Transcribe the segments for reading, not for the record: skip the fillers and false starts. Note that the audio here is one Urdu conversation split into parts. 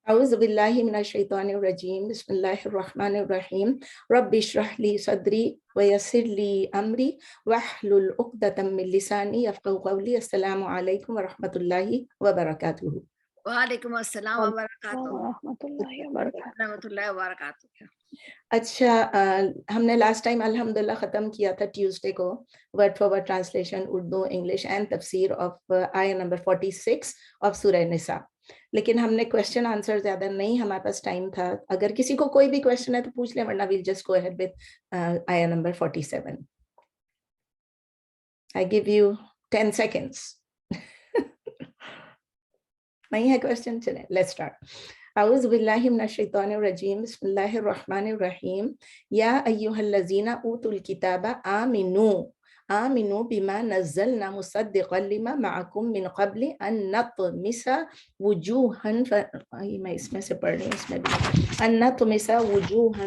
أعوذ بالله من الشيطان الرجيم بسم الله الرحمن الرحيم رب اشرح لي صدري ويسر لي أمري واحلل عقدة من لساني يفقهوا قولي السلام عليكم ورحمة الله وبركاته. وعلیکم السلام ورحمۃ اللہ وبرکاتہ. اچھا ہم نے لاسٹ ٹائم الحمدللہ ختم کیا تھا ٹیوزڈے کو word for word translation Urdu English and تفسیر آف آیہ نمبر 46 آف سورہ نساء. لیکن ہم نے کوشچن آنسر زیادہ نہیں ہمارے پاس ٹائم تھا. اگر کسی کو کوئی بھی کوشچن ہے تو پوچھ لیں ورنہ well just go ahead with آیہ number 47. I give you 10 seconds. نہیں ہے کوشچن؟ چلیں لیٹس اسٹارٹ. اعوذ باللہ من الشیطان الرجیم بسم اللہ الرحمن الرحیم یا ایہا الذین اوتوا الکتاب آمنوا بما نزلنا مصدقا لما معکم من قبل ان نطمس وجوہا میں اس میں سے پڑھ رہی ہوں، اس میں بھی ان نطمس وجوہا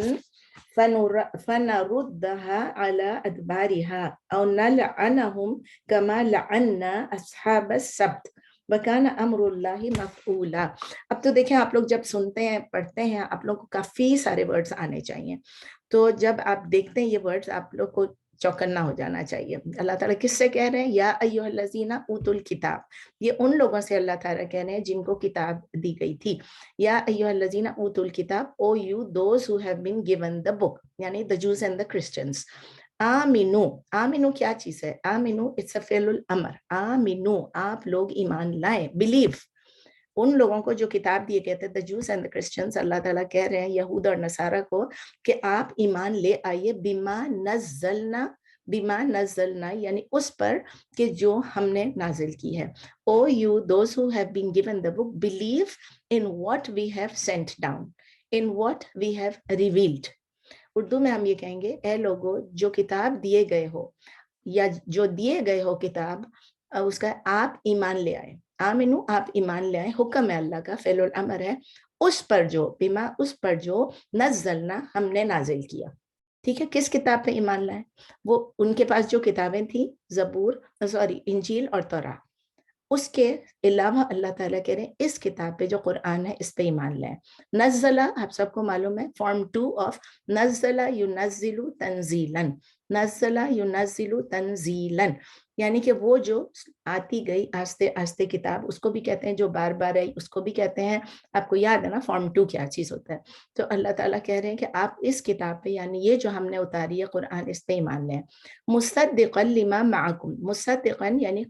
فنردها على ادبارها او نلعنهم كما لعنا اصحاب السبت وَكَانَ أَمْرُ اللَّهِ مَفْعُولًا. اب تو دیکھیں آپ لوگ جب سنتے ہیں پڑھتے ہیں آپ لوگ کو کافی سارے ورڈز آنے چاہیے. تو جب آپ دیکھتے ہیں یہ ورڈز آپ لوگ کو چوکنا ہو جانا چاہیے. اللہ تعالیٰ کس سے کہہ رہے ہیں؟ یا ایھا الذین اوتوا الکتاب. یہ ان لوگوں سے اللہ تعالیٰ کہہ رہے ہیں جن کو کتاب دی گئی تھی. یا ایھا الذین اوتوا الکتاب، O you those who have been given the book, یعنی the Jews and the Christians. آمینو، آمینو کیا چیز ہے؟ آمینو اٹس اے فعل الامر. آمینو آپ لوگ ایمان لائیں، بلیو. ان لوگوں کو جو کتاب دیے کہتے ہیں the Jews and the Christians، اللہ تعالیٰ کہہ رہے ہیں یہود اور نصارہ کو کہ آپ ایمان لے آئیے بما نزلنا یعنی اس پر کہ جو ہم نے نازل کی ہے. او you those who have been given the book believe in what we have sent down, in what we have revealed. Urdu میں ہم یہ کہیں گے اے لوگو جو کتاب دیے گئے ہو یا جو دیے گئے ہو کتاب اس کا آپ ایمان لے آئے. آمنو آپ ایمان لے آئے، حکم ہے اللہ کا، فعل الامر ہے. اس پر جو بما اس پر جو نزلنا ہم نے نازل کیا. ٹھیک ہے، کس کتاب پہ ایمان لائے؟ وہ ان کے پاس جو کتابیں تھیں زبور انجیل اور تورات. اس کے علاوہ اللہ تعالیٰ کہہ رہے ہیں اس کتاب پہ جو قرآن ہے اس پہ ایمان لائیں. نزلہ آپ سب کو معلوم ہے فارم 2 آف نزلہ ینزل تنزیلا. نزلہ ینزل تنزیلا یعنی کہ وہ جو آتی گئی آہستہ آہستہ کتاب، اس کو بھی کہتے ہیں جو بار بار آئی، اس کو بھی کہتے ہیں. آپ کو یاد ہے نا فارم 2 کیا چیز ہوتا ہے. تو اللہ تعالیٰ کہہ رہے ہیں کہ آپ اس کتاب پہ یعنی یہ جو ہم نے اتاری ہے قرآن اس پہ ایمان لیں. مصدقا لما معکم، مصدقا یعنی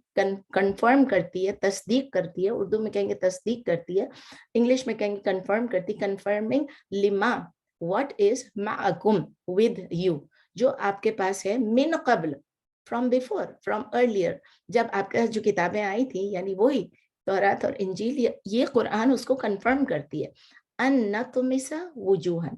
کنفرم کرتی ہے، تصدیق کرتی ہے. اردو میں کہیں گے تصدیق کرتی ہے، انگلش میں کہیں گے کنفرم کرتی. کنفرمنگ لما what is معکم with you، جو آپ کے پاس ہے من قبل from before from earlier، جب آپ کے پاس جو کتابیں آئی تھیں یعنی وہی تورات اور انجیل، یہ قرآن اس کو کنفرم کرتی ہے. ان نطمس وجوہا،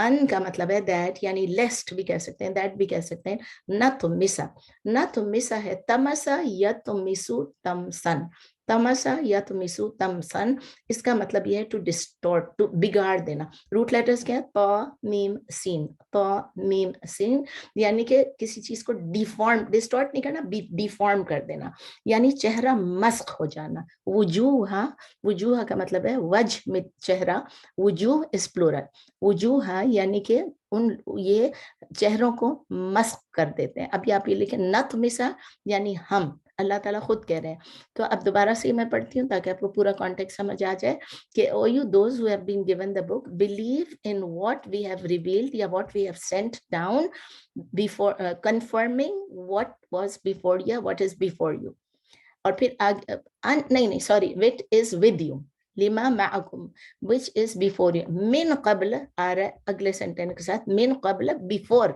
ان کا مطلب ہے دیٹ یعنی لیسٹ بھی کہہ سکتے ہیں، دیٹ بھی کہہ سکتے ہیں. نطمسا، نطمسا ہے تمسا یطمسو تمسن، تمسا یطمسو تمسن. اس کا مطلب یہ ہے ٹو ڈسٹورٹ، ٹو بگاڑ دینا. روٹ لیٹرز کیا ہے؟ طا میم سین، طا میم سین یعنی کہ کسی چیز کو ڈیفارم، ڈسٹورٹ نہیں کرنا، ڈیفارم کر دینا یعنی چہرہ مسخ ہو جانا. وجوہ، وجوہ کا مطلب ہے وجہ میں چہرہ، وجوہ اس پلورل. وجوہ یعنی کہ ان یہ چہروں کو مسخ کر دیتے ہیں. ابھی آپ یہ لکھیں نطمسا یعنی ہم، اللہ تعالیٰ خود کہہ رہے ہیں. تو اب دوبارہ سے میں پڑھتی ہوں تاکہ آپ کو پورا کانٹیکٹ سمجھ آ جائے کہ O you those who have been given the book believe in what we have revealed یا what we have sent down before, confirming what was before یا واٹ از بیفور یو. اور پھر نہیں sorry what is with you, لما معکم which is before you. من قبل آ رہا ہے اگلے سینٹینس کے ساتھ، من قبل before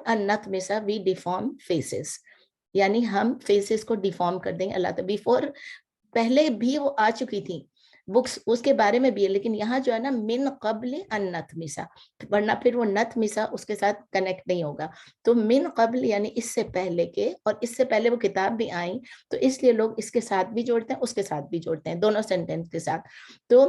in نطمس we deform faces یعنی ہم فیسز کو ڈیفارم کر دیں گے. اللہ تعالیٰ بیفور پہلے بھی وہ آ چکی تھی بکس، اس کے بارے میں بھی ہے، لیکن یہاں جو ہے نا من قبل ان نطمسا، ورنہ پھر وہ نطمسا اس کے ساتھ کنیکٹ نہیں ہوگا. تو من قبل یعنی اس سے پہلے کے، اور اس سے پہلے وہ کتاب بھی آئیں تو اس لیے لوگ اس کے ساتھ بھی جوڑتے ہیں اس کے ساتھ بھی جوڑتے ہیں، دونوں سینٹینس کے ساتھ. تو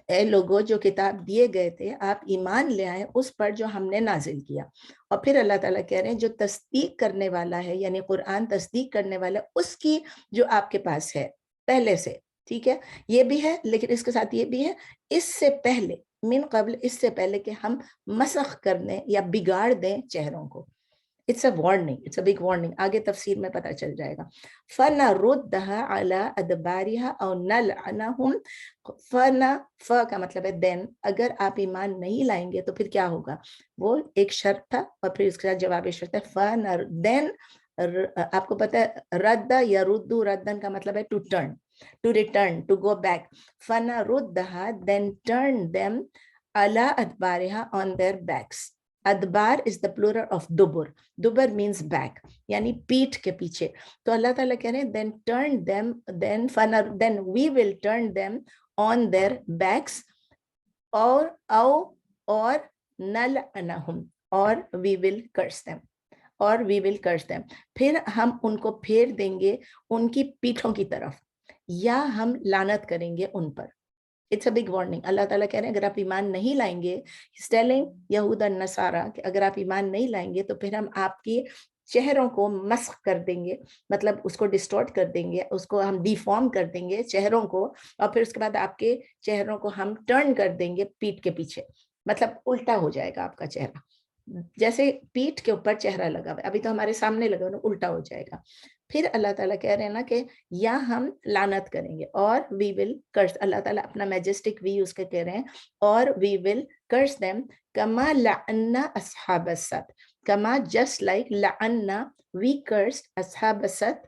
اے لوگوں جو کتاب دیے گئے تھے آپ ایمان لے آئے اس پر جو ہم نے نازل کیا. اور پھر اللہ تعالیٰ کہہ رہے ہیں جو تصدیق کرنے والا ہے یعنی قرآن تصدیق کرنے والا ہے اس کی جو آپ کے پاس ہے پہلے سے، ٹھیک ہے, یہ بھی ہے, لیکن اس کے ساتھ یہ بھی ہے اس سے پہلے, من قبل, اس سے پہلے کہ ہم مسخ کر دیں یا بگاڑ دیں چہروں کو. It's a warning, it's a big warning. آگے تفسیر میں پتہ چل جائے گا. فَنَرُدَّهَا عَلَىٰ أَدْبَارِهَا أَوْ نَلْعَنَهُمْ. ف کا مطلب ہے then, اگر آپ ایمان نہیں لائیں گے تو پھر کیا ہوگا, وہ ایک شرط تھا اور پھر اس کے ساتھ جواب شرط ہے then. آپ کو پتہ ہے رد یا ردو, ردن کا مطلب ہے to turn, to return, to go back. فَنَرُدَّهَا then turn them عَلَىٰ أَدْبَارِهَا on their backs. ادبار is the plural of dubur. Dubur means back, یعنی پیٹھ کے پیچھے. تو اللہ تعالیٰ کہہ رہے ہیں then turn them, then we will turn them on their backs, or نلعنہم, or we will curse them, پھر ہم ان کو پھیر دیں گے ان کی پیٹھوں کی طرف, یا ہم لعنت کریں گے ان پر. It's a big warning. اللہ تعالیٰ کہہ رہے ہیں اگر آپ ایمان نہیں لائیں گے, He's telling یہود النصارہ کہ اگر آپ ایمان نہیں لائیں گے تو پھر ہم آپ کی چہروں کو مسخ کر دیں گے, مطلب اس کو ڈسٹورٹ کر دیں گے, اس کو ہم ڈیفارم کر دیں گے چہروں کو, اور پھر اس کے بعد آپ کے چہروں کو ہم ٹرن کر دیں گے پیٹھ کے پیچھے, مطلب الٹا ہو جائے گا آپ کا چہرہ, جیسے پیٹھ کے اوپر چہرہ لگا ہوا ہے, ابھی تو ہمارے سامنے لگا ہوا, الٹا ہو جائے گا. پھر اللہ تعالیٰ کہہ رہے ہیں نا کہ یا ہم لعنت کریں گے, اور وی ول کرس, اللہ تعالیٰ اپنا میجسٹک وی اس کے کہہ رہے ہیں, اور وی ول کرس دیم کما لعنا اصحاب السبت, کما جسٹ لائک لعنا we cursed اصحاب السبت,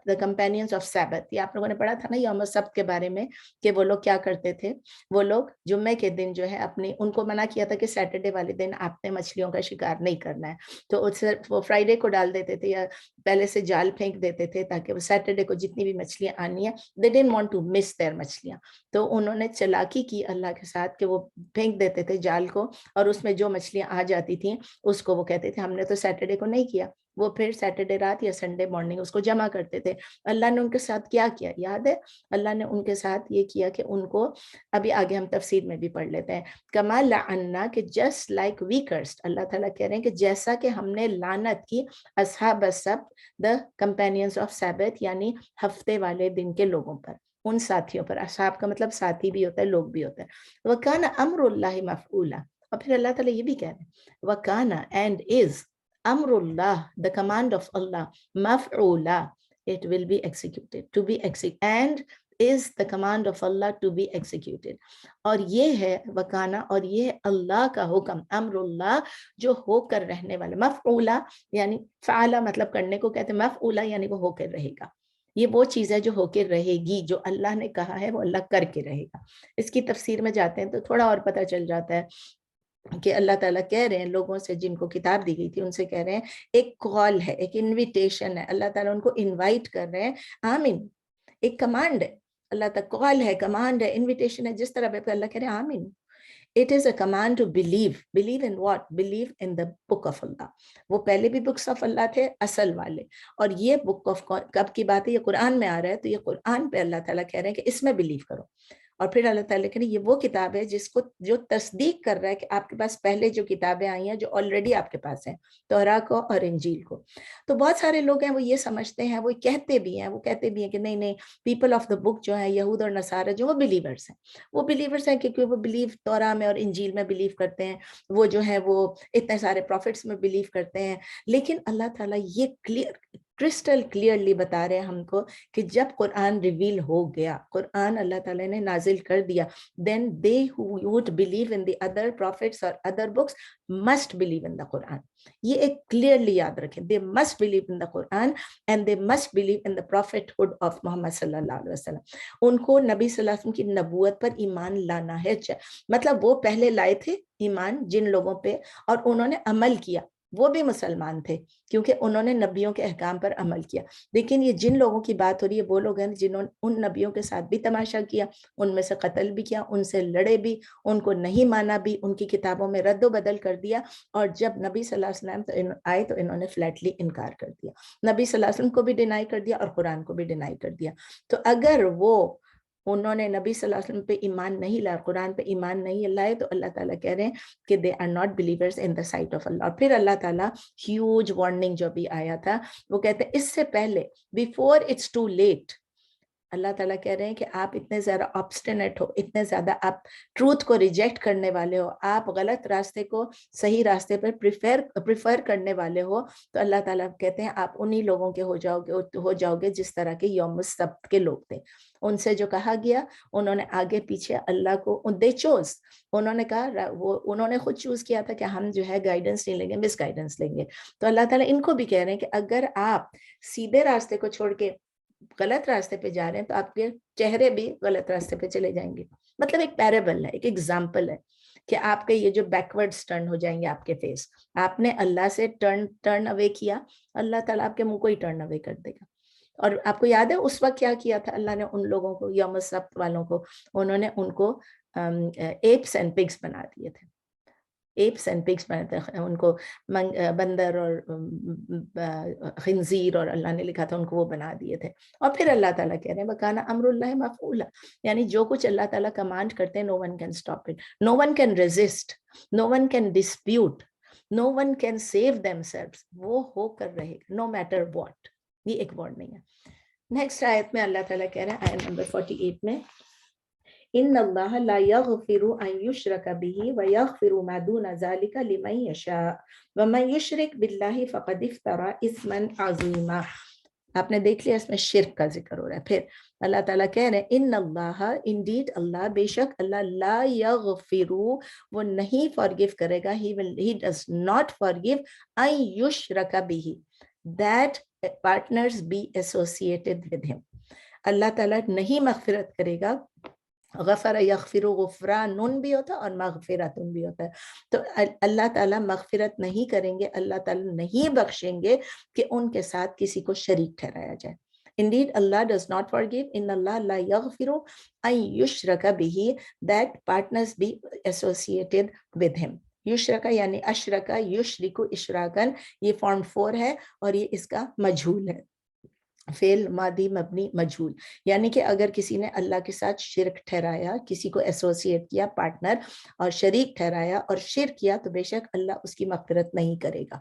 the companions of Sabbath. یہ آپ لوگوں نے پڑھا تھا نا یوم السبت کے بارے میں, کہ وہ لوگ کیا کرتے تھے, وہ لوگ جمعے کے دن جو ہے اپنی, ان کو منع کیا تھا کہ سیٹرڈے والے دن آپ نے مچھلیوں کا شکار نہیں کرنا ہے, تو وہ فرائیڈے کو ڈال دیتے تھے یا پہلے سے جال پھینک دیتے تھے تاکہ وہ سیٹرڈے کو جتنی بھی مچھلیاں آنی ہیں, they didn't want to miss their مچھلیاں, تو انہوں نے چلاکی کی اللہ کے ساتھ کہ وہ پھینک دیتے تھے جال کو, اور اس میں جو مچھلیاں آ جاتی تھیں اس کو وہ کہتے تھے ہم نے تو سیٹرڈے کو نہیں کیا, وہ پھر سیٹرڈے رات یا سنڈے مارننگ اس کو جمع کرتے تھے. اللہ نے ان کے ساتھ کیا کیا یاد ہے, اللہ نے ان کے ساتھ یہ کیا کہ ان کو, ابھی آگے ہم تفسیر میں بھی پڑھ لیتے ہیں, کما لعنا, کہ جسٹ لائک وی کرسڈ, اللہ تعالیٰ کہہ رہے ہیں کہ جیسا کہ ہم نے لعنت کی اصحاب السبت, the companions of Sabbath, یعنی ہفتے والے دن کے لوگوں پر, ان ساتھیوں پر. اصحاب کا مطلب ساتھی بھی ہوتا ہے, لوگ بھی ہوتا ہے. وَكَانَ أَمْرُ اللَّهِ مَفْعُولًا, اور پھر اللہ تعالیٰ یہ بھی کہہ رہے ہیں وَكَانَ and is Amar Allah, the command of Allah, مفعولا, it will be executed, to be executed, and is the command of Allah to be executed. اور یہ ہے وکانا, اور یہ اللہ کا حکم, امر اللہ, جو ہو کر رہنے والا. مفعولا یعنی فعلا مطلب کرنے کو کہتے ہیں, مفعولا یعنی وہ ہو کر رہے گا. یہ وہ چیز ہے جو ہو کے رہے گی, جو اللہ نے کہا ہے وہ اللہ کر کے رہے گا. اس کی تفسیر میں جاتے ہیں تو تھوڑا اور پتہ چل جاتا ہے کہ اللہ تعالیٰ کہہ رہے ہیں لوگوں سے جن کو کتاب دی گئی تھی, ان سے کہہ رہے ہیں ایک کال ہے, ایک انویٹیشن ہے, اللہ تعالیٰ ان کو انوائٹ کر رہے ہیں. آمین, ایک کمانڈ ہے, اللہ تعالیٰ کال ہے, کمانڈ ہے, انویٹیشن ہے, جس طرح پہ اللہ کہہ رہے ہیں آمین. It is a command to believe. Believe in what? Believe in the book of Allah. وہ پہلے بھی books of Allah تھے اصل والے, اور یہ book of کب کی بات ہے, یہ قرآن میں آ رہا ہے, تو یہ قرآن پہ اللہ تعالیٰ کہہ رہے ہیں کہ اس میں بلیو کرو. اور پھر اللہ تعالیٰ کہ یہ وہ کتاب ہے جس کو جو تصدیق کر رہا ہے کہ آپ کے پاس پہلے جو کتابیں آئی ہیں جو آلریڈی آپ کے پاس ہیں, توراہ کو اور انجیل کو. تو بہت سارے لوگ ہیں وہ یہ سمجھتے ہیں, وہ کہتے بھی ہیں کہ نہیں پیپل آف دا بک جو ہیں یہود اور نصارہ جو, وہ بلیورز ہیں, وہ بلیورز ہیں کیونکہ وہ بلیو توراہ میں اور انجیل میں بلیو کرتے ہیں, وہ جو ہے وہ اتنے سارے پروفٹس میں بلیو کرتے ہیں. لیکن اللہ تعالیٰ یہ کرسٹل کلیئرلی بتا رہے ہیں ہم کو کہ جب قرآن ریویل ہو گیا, قرآن اللہ تعالیٰ نے نازل کر دیا, then they who would believe in the other prophets or other books must believe in the Quran. یہ ایک کلیئرلی یاد رکھیں, they must believe in the Quran and they must believe in the prophethood of Muhammad صلی اللہ علیہ وسلم. ان کو نبی صلی اللہ علیہ وسلم کی نبوت پر ایمان لانا ہے, مطلب وہ پہلے لائے تھے ایمان جن لوگوں پہ, اور انہوں نے عمل کیا, وہ بھی مسلمان تھے کیونکہ انہوں نے نبیوں کے احکام پر عمل کیا. لیکن یہ جن لوگوں کی بات ہو رہی ہے وہ لوگ ہیں جنہوں نے ان نبیوں کے ساتھ بھی تماشا کیا, ان میں سے قتل بھی کیا, ان سے لڑے بھی, ان کو نہیں مانا بھی, ان کی کتابوں میں رد و بدل کر دیا, اور جب نبی صلی اللہ علیہ وسلم آئے تو انہوں نے فلیٹلی انکار کر دیا, نبی صلی اللہ علیہ وسلم کو بھی ڈینائی کر دیا اور قرآن کو بھی ڈینائی کر دیا. تو اگر انہوں نے نبی صلی اللہ علیہ وسلم پہ ایمان نہیں لایا, قرآن پہ ایمان نہیں لائے, تو اللہ تعالیٰ کہہ رہے ہیں کہ they are not believers in the sight of Allah. اور پھر اللہ تعالیٰ huge warning جو بھی آیا تھا وہ کہتے ہیں اس سے پہلے before it's too late, اللہ تعالیٰ کہہ رہے ہیں کہ آپ اتنے زیادہ obstinate ہو, اتنے زیادہ آپ ٹروتھ کو ریجیکٹ کرنے والے ہو, آپ غلط راستے کو صحیح راستے پر پریفر کرنے والے ہو, تو اللہ تعالیٰ کہتے ہیں آپ انہی لوگوں کے ہو جاؤ گے جس طرح کے یوم السبت کے لوگ تھے. ان سے جو کہا گیا انہوں نے آگے پیچھے اللہ کو دے چوز, انہوں نے کہا انہوں نے خود چوز کیا تھا کہ ہم جو ہے گائیڈنس نہیں لیں گے, مس گائیڈنس لیں گے. تو اللہ تعالیٰ ان کو بھی کہہ رہے ہیں کہ اگر آپ سیدھے راستے کو چھوڑ کے غلط راستے پہ جا رہے ہیں تو آپ کے چہرے بھی غلط راستے پہ چلے جائیں گے. مطلب ایک پیرابل ہے, ایک ایگزامپل ہے کہ آپ کے یہ جو بیکورڈز ٹرن ہو جائیں گے آپ کے فیس, آپ نے اللہ سے ٹرن اوے کیا, اللہ تعالیٰ آپ کے منہ کو ہی ٹرن اوے کر دے گا. اور آپ کو یاد ہے اس وقت کیا کیا تھا اللہ نے ان لوگوں کو, یوم السبت والوں کو, انہوں نے ان کو ایپس اینڈ پگس بنا دیے تھے. ایپس اینڈ پگس بناتے ہیں ان کو, بندر اور خنزیر, اور اللہ نے لکھا تھا ان کو وہ بنا دیے تھے. اور پھر اللہ تعالیٰ کہہ رہے ہیں وَكَانَ أَمْرُ اللَّهِ مَفْعُولًا, یعنی جو کچھ اللہ تعالیٰ کمانڈ کرتے ہیں no one can stop it, no one can resist, no one can dispute, no one can save themselves. وہ ہو کر رہے گا no matter what. یہ ایک وارننگ ہے. نیکسٹ آیت میں اللہ تعالیٰ کہہ رہے ہیں آیت نمبر 48 میں, ان اللہ لا یغفر ان یشرک به ویغفر ما دون ذلک لمن یشاء ومن یشرک باللہ فقد افترى اثما عظیما. آپ نے دیکھ لیا اس میں شرک کا ذکر ہو رہا ہے. پھر اللہ تعالیٰ کہہ رہے ہیں ان اللہ, انڈیڈ اللہ, بے شک اللہ, لا یغفر, وہ نہیں فارگیو کرے گا, he does not forgive ان یشرک به, that partners be associated with him. اللہ تعالیٰ نہیں مغفرت کرے گا. غفر یغفر, غفران بھی ہوتا ہے اور مغفرت بھی ہوتا ہے. تو اللہ تعالیٰ مغفرت نہیں کریں گے, اللہ تعالیٰ نہیں بخشیں گے کہ ان کے ساتھ کسی کو شریک ٹھہرایا جائے. Indeed, Allah does not forgive. In Allah la yaghfiru an yushraka bihi, that partners be associated with him. یشرکا یعنی اشرکا, یشرکو اشراکن, یہ فارم 4 ہے اور یہ اس کا مجھول ہے, فعل ماضی مبنی مجھول. یعنی کہ اگر کسی نے اللہ کے ساتھ شرک ٹھہرایا, کسی کو ایسوسیٹ کیا, پارٹنر اور شریک ٹھہرایا اور شرک کیا, تو بے شک اللہ اس کی مغفرت نہیں کرے گا.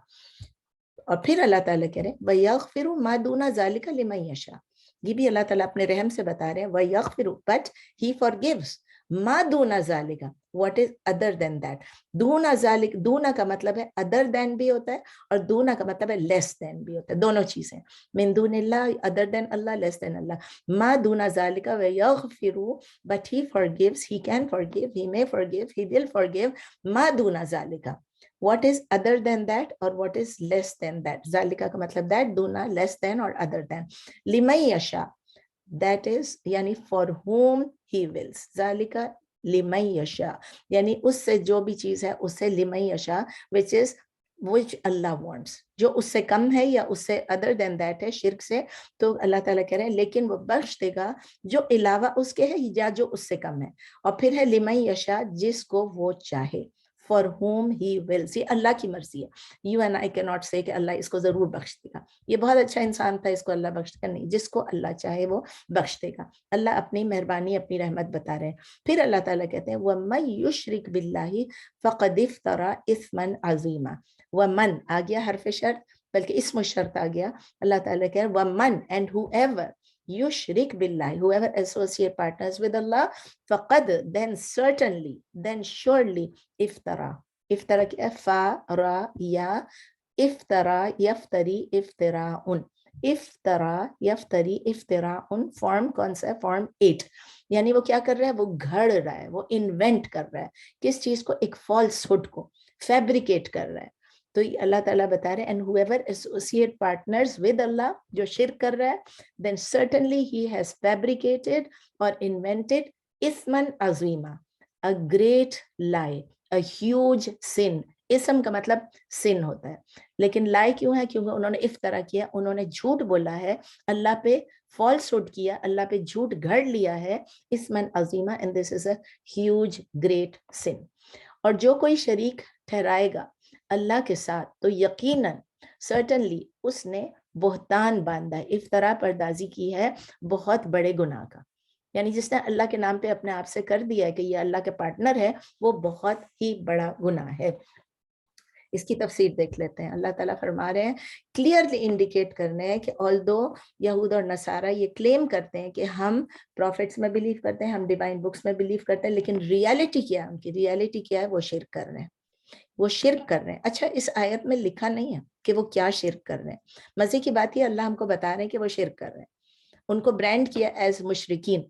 اور پھر اللہ تعالیٰ کہہ رہے ہیں وَيَغْفِرُ مَا دُونَ ذَلِكَ لِمَن يَشَاءُ, یہ بھی اللہ تعالیٰ اپنے رحم سے بتا رہے ہیں وَيَغْفِرُ, but he forgives مَا دُونَ ذَلِكَ, what is other than that. دُونَ ذَلِكَ, دُونَ کا مطلب ہے other than بھی ہوتا ہے, اور دُونَ کا مطلب ہے less than بھی ہوتا ہے, دونوں چیزیں. من دون اللہ, other than اللہ, less than اللہ. مَا دُونَ ذَلِكَ وَيَغْفِرُ, but he forgives, he can forgive, he may forgive, he will forgive مَا دُونَ ذَلِكَ, what is other than that or what is less than that. ذالکہ کا مطلب that, دونا less than or other than. لمن یشاء, that is یعنی for whom he wills. ذالکہ لمن یشاء یعنی اس سے جو بھی چیز ہے اس سے, لمن یشاء which Allah wants, جو اس سے کم ہے یا اس سے other than that ہے شرک سے, تو اللہ تعالیٰ کہہ رہے ہیں لیکن وہ بخش دے گا جو علاوہ اس کے ہے یا جو اس سے کم ہے. اور پھر ہے لمن یشاء, جس کو وہ چاہے, for whom he wills. یہ اللہ کی مرضی ہے. You and I cannot say کہ اللہ اس کو ضرور بخش دے گا, یہ بہت اچھا انسان تھا اس کو اللہ بخش دے گا, نہیں, جس کو اللہ چاہے وہ بخش دے گا. اللہ اپنی مہربانی, اپنی رحمت بتا رہے ہیں. پھر اللہ تعالیٰ کہتے ہیں وَمَن يُشْرِكْ بِاللَّهِ فَقَدِ افْتَرَى إِثْمًا عَظِيمًا. وَمَن آ گیا حرف شرط, بلکہ اسم الشرط آ گیا. اللہ تعالیٰ کہتے ہیں وَمَن, and whoever yushrik billah, whoever associate partners with Allah, faqad, then certainly, then surely, iftara. Iftara kya? Fa, ra, ya, iftara, yaftari, iftira'un. افترا یفتری افتراء, فارم کون سا ہے, فارم 8. یعنی وہ کیا کر رہا ہے, وہ گھڑ رہا ہے, وہ انوینٹ کر رہا ہے, کس چیز کو, ایک فالس ہوڈ کو فیبریکیٹ کر رہا ہے. تو اللہ تعالیٰ بتا رہے ہیں and whoever associate partners with Allah, جو شرک کر رہا ہے, then certainly he has fabricated or invented isman azima, a great lie, a huge sin. اسم کا مطلب sin ہوتا ہے, لیکن لائے کیوں ہے, کیونکہ انہوں نے افترا کیا, انہوں نے جھوٹ بولا ہے, اللہ پہ فالس ہوڈ کیا, اللہ پہ جھوٹ گھڑ لیا ہے, اسمن عظیمہ, and this is a huge great sin. اور جو کوئی شریک ٹھہرائے گا اللہ کے ساتھ تو یقیناً certainly اس نے بہتان باندھا ہے, افترا پردازی کی ہے بہت بڑے گناہ کا. یعنی جس نے اللہ کے نام پہ اپنے آپ سے کر دیا ہے کہ یہ اللہ کے پارٹنر ہے, وہ بہت ہی بڑا گناہ ہے. اس کی تفسیر دیکھ لیتے ہیں. اللہ تعالیٰ فرما رہے ہیں, کلیئرلی انڈیکیٹ کرنے ہیں کہ آلدو یہود اور نصارہ یہ کلیم کرتے ہیں کہ ہم پروفٹس میں بلیو کرتے ہیں, ہم ڈیوائن بکس میں بلیو کرتے ہیں, لیکن ریالٹی کیا ہے, ان کی ریالٹی کیا ہے, وہ شرک کر رہے ہیں, وہ شرک کر رہے ہیں. اچھا, اس آیت میں لکھا نہیں ہے کہ وہ کیا شرک کر رہے ہیں. مزے کی بات یہ, اللہ ہم کو بتا رہے ہیں کہ وہ شرک کر رہے ہیں, ان کو برانڈ کیا ایز مشرکین,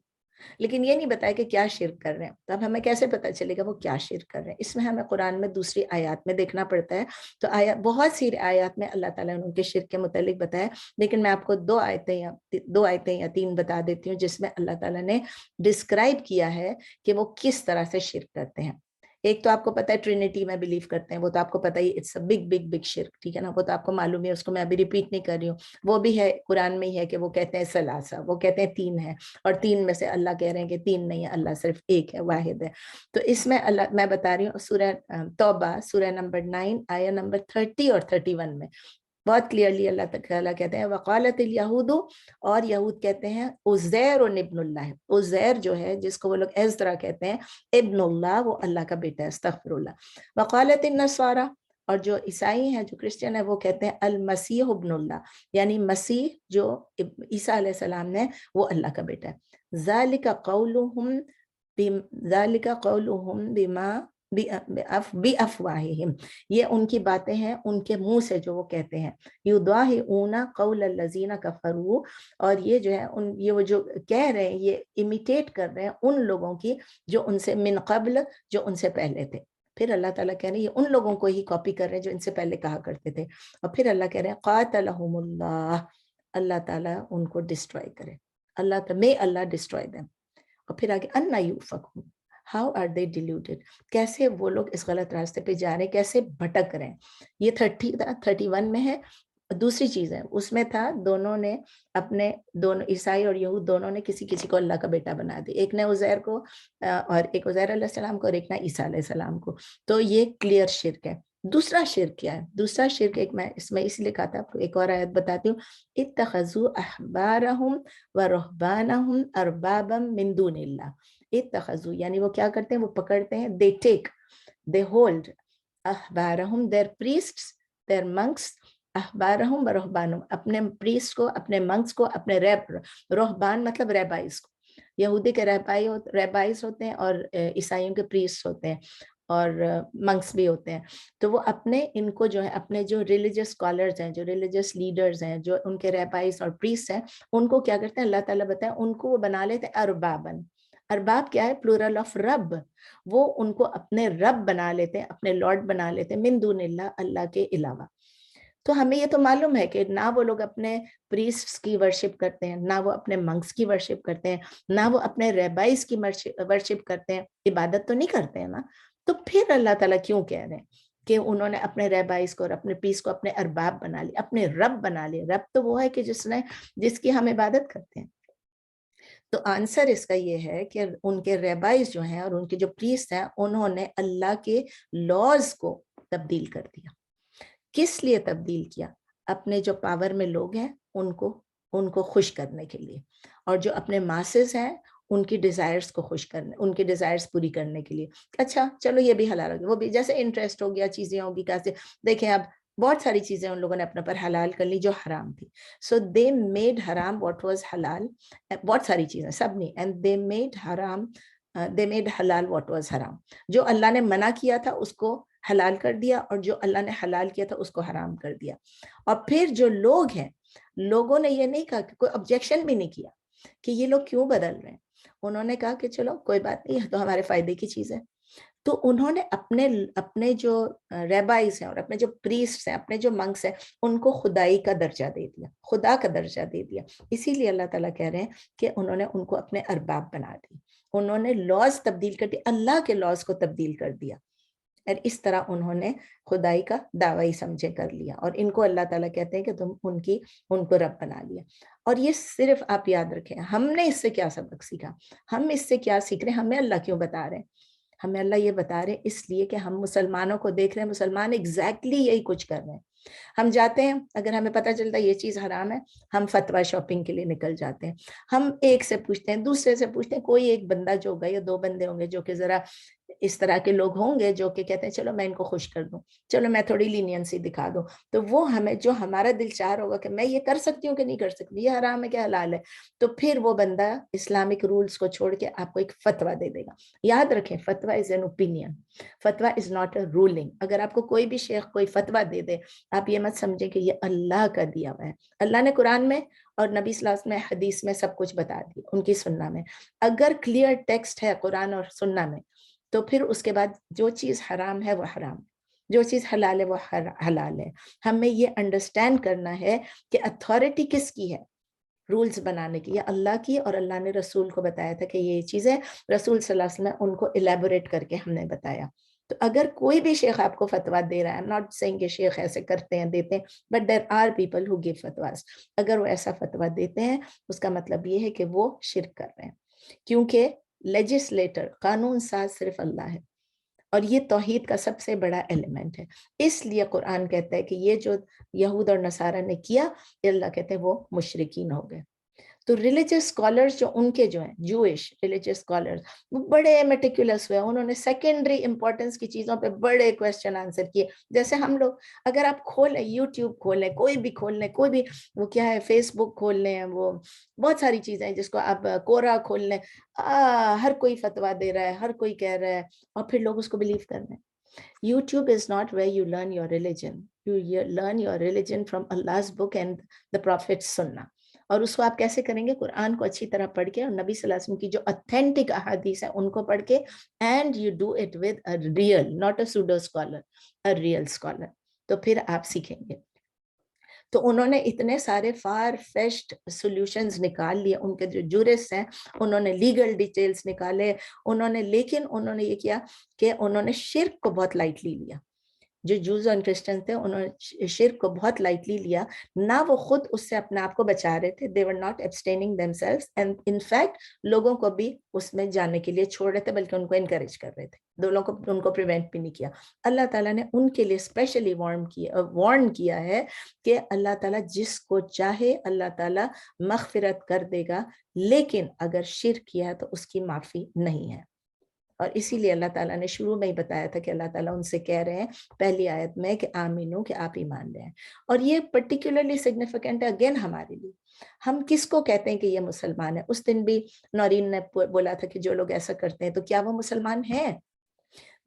لیکن یہ نہیں بتایا کہ کیا شرک کر رہے ہیں. تو اب ہمیں کیسے پتہ چلے گا وہ کیا شرک کر رہے ہیں؟ اس میں ہمیں قرآن میں دوسری آیات میں دیکھنا پڑتا ہے. تو بہت سی آیات میں اللہ تعالیٰ نے ان کے شرک کے متعلق بتایا, لیکن میں آپ کو دو آیتیں یا تین بتا دیتی ہوں جس میں اللہ تعالیٰ نے ڈسکرائب کیا ہے کہ وہ کس طرح سے شرک کرتے ہیں. ایک تو آپ کو پتہ ہے ٹرینٹی میں بلیو کرتے ہیں, وہ تو آپ کو پتہ ہی, it's a big big big شرک, ٹھیک ہے نا, وہ تو آپ کو معلوم ہے, اس کو میں ابھی ریپیٹ نہیں کر رہی ہوں. وہ بھی ہے قرآن میں ہی ہے کہ وہ کہتے ہیں ثلاثہ, وہ کہتے ہیں تین ہے, اور تین میں سے اللہ کہہ رہے ہیں کہ تین نہیں ہے, اللہ صرف ایک ہے, واحد ہے. تو اس میں اللہ, میں بتا رہی ہوں سورہ توبہ سورہ نمبر 9 آیہ نمبر 30 اور 31 میں بہت کلیئرلی اللہ تعالیٰ کہتے ہیں وقالت الیہود, اور یہود کہتے ہیں عزیر ابن اللہ, عزیر جو ہے جس کو وہ لوگ عزرا کہتے ہیں, ابن اللہ, وہ اللہ کا بیٹا ہے, استغفر اللہ. وقالت النصارى, اور جو عیسائی ہیں, جو کرسچن ہیں, وہ کہتے ہیں المسیح ابن اللہ, یعنی مسیح جو عیسیٰ علیہ السلام نے, وہ اللہ کا بیٹا ہے. ذالک قولہم بما بِأَفْوَاهِهِمْ, یہ ان کی باتیں ہیں ان کے منہ سے جو وہ کہتے ہیں. یُضَاهِئُونَ قَوْلَ الَّذِينَ كَفَرُوا, اور یہ جو ہے یہ وہ جو کہہ رہے ہیں, یہ امیٹیٹ کر رہے ہیں ان لوگوں کی جو ان سے من قبل, جو ان سے پہلے تھے. پھر اللہ تعالیٰ کہہ رہے ہیں یہ ان لوگوں کو ہی کاپی کر رہے ہیں جو ان سے پہلے کہا کرتے تھے. اور پھر اللہ کہہ رہے ہیں قاتلہم اللہ, اللہ تعالیٰ ان کو ڈسٹرائے کرے, may Allah destroy them. اور پھر آگے اَنَّا يُؤْفَكُونَ, how are they deluded, کیسے وہ لوگ اس غلط راستے پہ جا رہے ہیں, کیسے بھٹک رہے ہیں. یہ 31 میں ہے. دوسری چیز ہے اس میں تھا, دونوں نے اپنے, دونوں عیسائی اور یہود دونوں نے کسی کو اللہ کا بیٹا بنا دیا, ایک نے عزیر کو, اور ایک عزیر علیہ السلام کو, اور ایک نے عیسیٰ علیہ السلام کو. تو یہ کلیئر شرک ہے. دوسرا شرک کیا ہے؟ دوسرا شرک ایک میں اس میں اس لیے کہا تھا, آپ کو ایک اور آیت بتاتی ہوں. اتخذوا احبارہم ورہبانہم اربابا من دون اللہ. اتخذوا یعنی وہ کیا کرتے ہیں, وہ پکڑتے ہیں, they take, they hold احبارہم, their priests, their monks, احبارہم ورہبانہم, اپنے پریسٹ کو, اپنے منکس کو, اپنے رہبان مطلب ریبائز کو. یہودی کے ریبائز ہوتے ہیں اور عیسائیوں کے پریسٹ ہوتے ہیں اور منکس بھی ہوتے ہیں. تو وہ اپنے ان کو جو ہے اپنے جو ریلیجس اسکالرز ہیں, جو ریلیجس لیڈرز ہیں, جو ان کے ریبائز اور پریسٹ ہیں, ان کو کیا کرتے ہیں, اللہ تعالیٰ بتائیں, ان کو وہ بنا لیتے ہیں اربابن. ارباب کیا ہے؟ پلورل آف رب. وہ ان کو اپنے رب بنا لیتے ہیں, اپنے لارڈ بنا لیتے ہیں, من دون اللہ, اللہ کے علاوہ. تو ہمیں یہ تو معلوم ہے کہ نہ وہ لوگ اپنے پریسٹس کی ورشپ کرتے ہیں, نہ وہ اپنے منکس کی ورشپ کرتے ہیں, نہ وہ اپنے ریبائز کی ورشپ کرتے ہیں, عبادت تو نہیں کرتے ہیں نا. تو پھر اللہ تعالیٰ کیوں کہہ رہے ہیں کہ انہوں نے اپنے ریبائز کو اور اپنے پریسٹ کو اپنے ارباب بنا لی, اپنے رب بنا لیے. رب تو وہ ہے کہ جس کی ہم عبادت کرتے ہیں. تو آنسر اس کا یہ ہے کہ ان کے ریبائز جو ہیں اور ان کے جو پریسٹ ہیں, انہوں نے اللہ کے لاز کو تبدیل کر دیا. کس لیے تبدیل کیا؟ اپنے جو پاور میں لوگ ہیں ان کو خوش کرنے کے لیے, اور جو اپنے ماسز ہیں ان کی ڈیزائرز کو خوش کرنے, ان کی ڈیزائرز پوری کرنے کے لیے. اچھا چلو یہ بھی حلال ہو گیا, وہ بھی جیسے انٹرسٹ ہو گیا, چیزیں ہوگی کیسے. دیکھیں اب بہت ساری چیزیں ان لوگوں نے اپنے پر حلال کر لی جو حرام تھی. سو دے میڈ حرام واٹ واز حلال, بہت ساری چیزیں سب نے, اینڈ دے میڈ حرام, دے میڈ حلال واٹ واز حرام. جو اللہ نے منع کیا تھا اس کو حلال کر دیا, اور جو اللہ نے حلال کیا تھا اس کو حرام کر دیا. اور پھر جو لوگ ہیں, لوگوں نے یہ نہیں کہا, کہ کوئی آبجیکشن بھی نہیں کیا کہ یہ لوگ کیوں بدل رہے ہیں. انہوں نے کہا کہ چلو کوئی بات نہیں, تو ہمارے فائدے کی چیز ہے. تو انہوں نے اپنے جو ریبائز ہیں اور اپنے جو پریسٹس ہیں, اپنے جو منکس ہیں, ان کو خدائی کا درجہ دے دیا, خدا کا درجہ دے دیا. اسی لیے اللہ تعالیٰ کہہ رہے ہیں کہ انہوں نے ان کو اپنے ارباب بنا دی, انہوں نے لاز تبدیل کر دیا, اللہ کے لاز کو تبدیل کر دیا, اور اس طرح انہوں نے خدائی کا دعوی سمجھے کر لیا. اور ان کو اللہ تعالیٰ کہتے ہیں کہ تم ان کو رب بنا لیا. اور یہ صرف آپ یاد رکھیں, ہم نے اس سے کیا سبق سیکھا, ہم اس سے کیا سیکھ رہے ہیں, ہمیں اللہ کیوں بتا رہے ہیں. ہمیں اللہ یہ بتا رہے ہیں اس لیے کہ ہم مسلمانوں کو دیکھ رہے ہیں, مسلمان ایگزیکٹلی یہی کچھ کر رہے ہیں. ہم جاتے ہیں, اگر ہمیں پتہ چلتا ہے یہ چیز حرام ہے, ہم فتویٰ شاپنگ کے لیے نکل جاتے ہیں. ہم ایک سے پوچھتے ہیں, دوسرے سے پوچھتے ہیں, کوئی ایک بندہ جو ہوگا یا دو بندے ہوں گے جو کہ ذرا اس طرح کے لوگ ہوں گے جو کہ کہتے ہیں چلو میں ان کو خوش کر دوں, چلو میں تھوڑی لینینسی دکھا دوں, تو وہ ہمیں جو ہمارا دل چاہ ہوگا کہ میں یہ کر سکتی ہوں کہ نہیں کر سکتی, یہ حرام ہے کہ حلال ہے, تو پھر وہ بندہ اسلامک رولز کو چھوڑ کے آپ کو ایک فتویٰ دے دے گا. یاد رکھیں, فتویٰ از این اوپینین, فتویٰ از ناٹ اے رولنگ. اگر آپ کو کوئی بھی شیخ کوئی فتویٰ دے دے, آپ یہ مت سمجھیں کہ یہ اللہ کا دیا ہوا ہے. اللہ نے قرآن میں اور نبی صلی اللہ علیہ وسلم نے حدیث میں سب کچھ بتا دی, ان کی سننا میں اگر کلیئر ٹیکسٹ ہے قرآن اور سننا میں, تو پھر اس کے بعد جو چیز حرام ہے وہ حرام, جو چیز حلال ہے وہ حلال ہے. ہمیں یہ انڈرسٹینڈ کرنا ہے کہ اتھارٹی کس کی ہے رولز بنانے کی, یا اللہ کی, اور اللہ نے رسول کو بتایا تھا کہ یہ چیز ہے, رسول صلی اللہ علیہ وسلم نے ان کو الیبوریٹ کر کے ہم نے بتایا. تو اگر کوئی بھی شیخ آپ کو فتویٰ دے رہا ہے, I'm not saying کہ شیخ ایسے کرتے ہیں دیتے ہیں, but there are people who give fatwas, اگر وہ ایسا فتویٰ دیتے ہیں اس کا مطلب یہ ہے کہ وہ شرک کر رہے ہیں, کیونکہ لیجسلیٹر قانون ساز صرف اللہ ہے, اور یہ توحید کا سب سے بڑا ایلیمنٹ ہے. اس لیے قرآن کہتا ہے کہ یہ جو یہود اور نصارہ نے کیا, اللہ کہتے ہیں وہ مشرکین ہو گئے. تو ریلیجس اسکالرز جو ان کے جو ہیں جوئش ریلیجس اسکالرز, وہ بڑے میٹیکولس ہوئے, انہوں نے سیکنڈری امپورٹنس کی چیزوں پہ بڑے کویسچن آنسر کیے. جیسے ہم لوگ اگر آپ کھولیں یوٹیوب کھولیں, کوئی بھی کھول لیں, کوئی بھی وہ کیا ہے فیس بک کھول لیں, وہ بہت ساری چیزیں ہیں جس کو آپ کورا کھول لیں, ہر کوئی فتویٰ دے رہا ہے, ہر کوئی کہہ رہا ہے, اور پھر لوگ اس کو بلیو کر رہے ہیں. YouTube is not where you learn your religion. You learn your religion from Allah's book and the Prophet's Sunnah. اور اس کو آپ کیسے کریں گے؟ قرآن کو اچھی طرح پڑھ کے, اور نبی صلی اللہ علیہ وسلم کی جو اتھینٹک احادیث ہیں ان کو پڑھ کے, and you do it with a real, not a pseudo scholar, a real scholar. تو پھر آپ سیکھیں گے. تو انہوں نے اتنے سارے فار فیشڈ سولوشنز نکال لیے, ان کے جو جورسٹ ہیں انہوں نے لیگل ڈیٹیلز نکالے انہوں نے, لیکن انہوں نے یہ کیا کہ انہوں نے شرک کو بہت لائٹلی لیا. جو جوز اور کرسچن تھے انہوں نے شرک کو بہت لائٹلی لیا, نہ وہ خود اس سے اپنے آپ کو بچا رہے تھے, they were not abstaining themselves, and in fact لوگوں کو بھی اس میں جانے کے لیے چھوڑ رہے تھے, بلکہ ان کو انکریج کر رہے تھے, دونوں کو ان کو پریونٹ بھی نہیں کیا. اللہ تعالیٰ نے ان کے لیے اسپیشلی وارن کیا ہے کہ اللہ تعالیٰ جس کو چاہے اللہ تعالیٰ مغفرت کر دے گا, لیکن اگر شرک کیا تو اس کی معافی نہیں ہے. اور اسی لیے اللہ تعالیٰ نے شروع میں ہی بتایا تھا کہ اللہ تعالیٰ ان سے کہہ رہے ہیں پہلی آیت میں کہ آمینو, کہ آپ ایمان لیں. اور یہ پرٹیکولرلی سگنیفیکنٹ ہے اگین ہمارے لیے. ہم کس کو کہتے ہیں کہ یہ مسلمان ہے؟ اس دن بھی نورین نے بولا تھا کہ جو لوگ ایسا کرتے ہیں تو کیا وہ مسلمان ہیں؟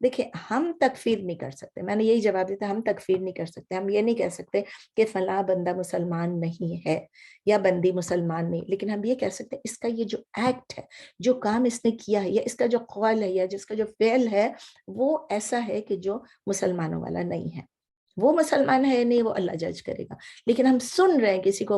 دیکھیں, ہم تکفیر نہیں کر سکتے, میں نے یہی جواب دیا تھا, ہم تکفیر نہیں کر سکتے. ہم یہ نہیں کہہ سکتے کہ فلاں بندہ مسلمان نہیں ہے یا بندی مسلمان نہیں, لیکن ہم یہ کہہ سکتے ہیں اس کا یہ جو ایکٹ ہے, جو کام اس نے کیا ہے, یا اس کا جو قول ہے, یا جس کا جو فعل ہے, وہ ایسا ہے کہ جو مسلمانوں والا نہیں ہے. وہ مسلمان ہے نہیں, وہ اللہ جج کرے گا. لیکن ہم سن رہے ہیں کسی کو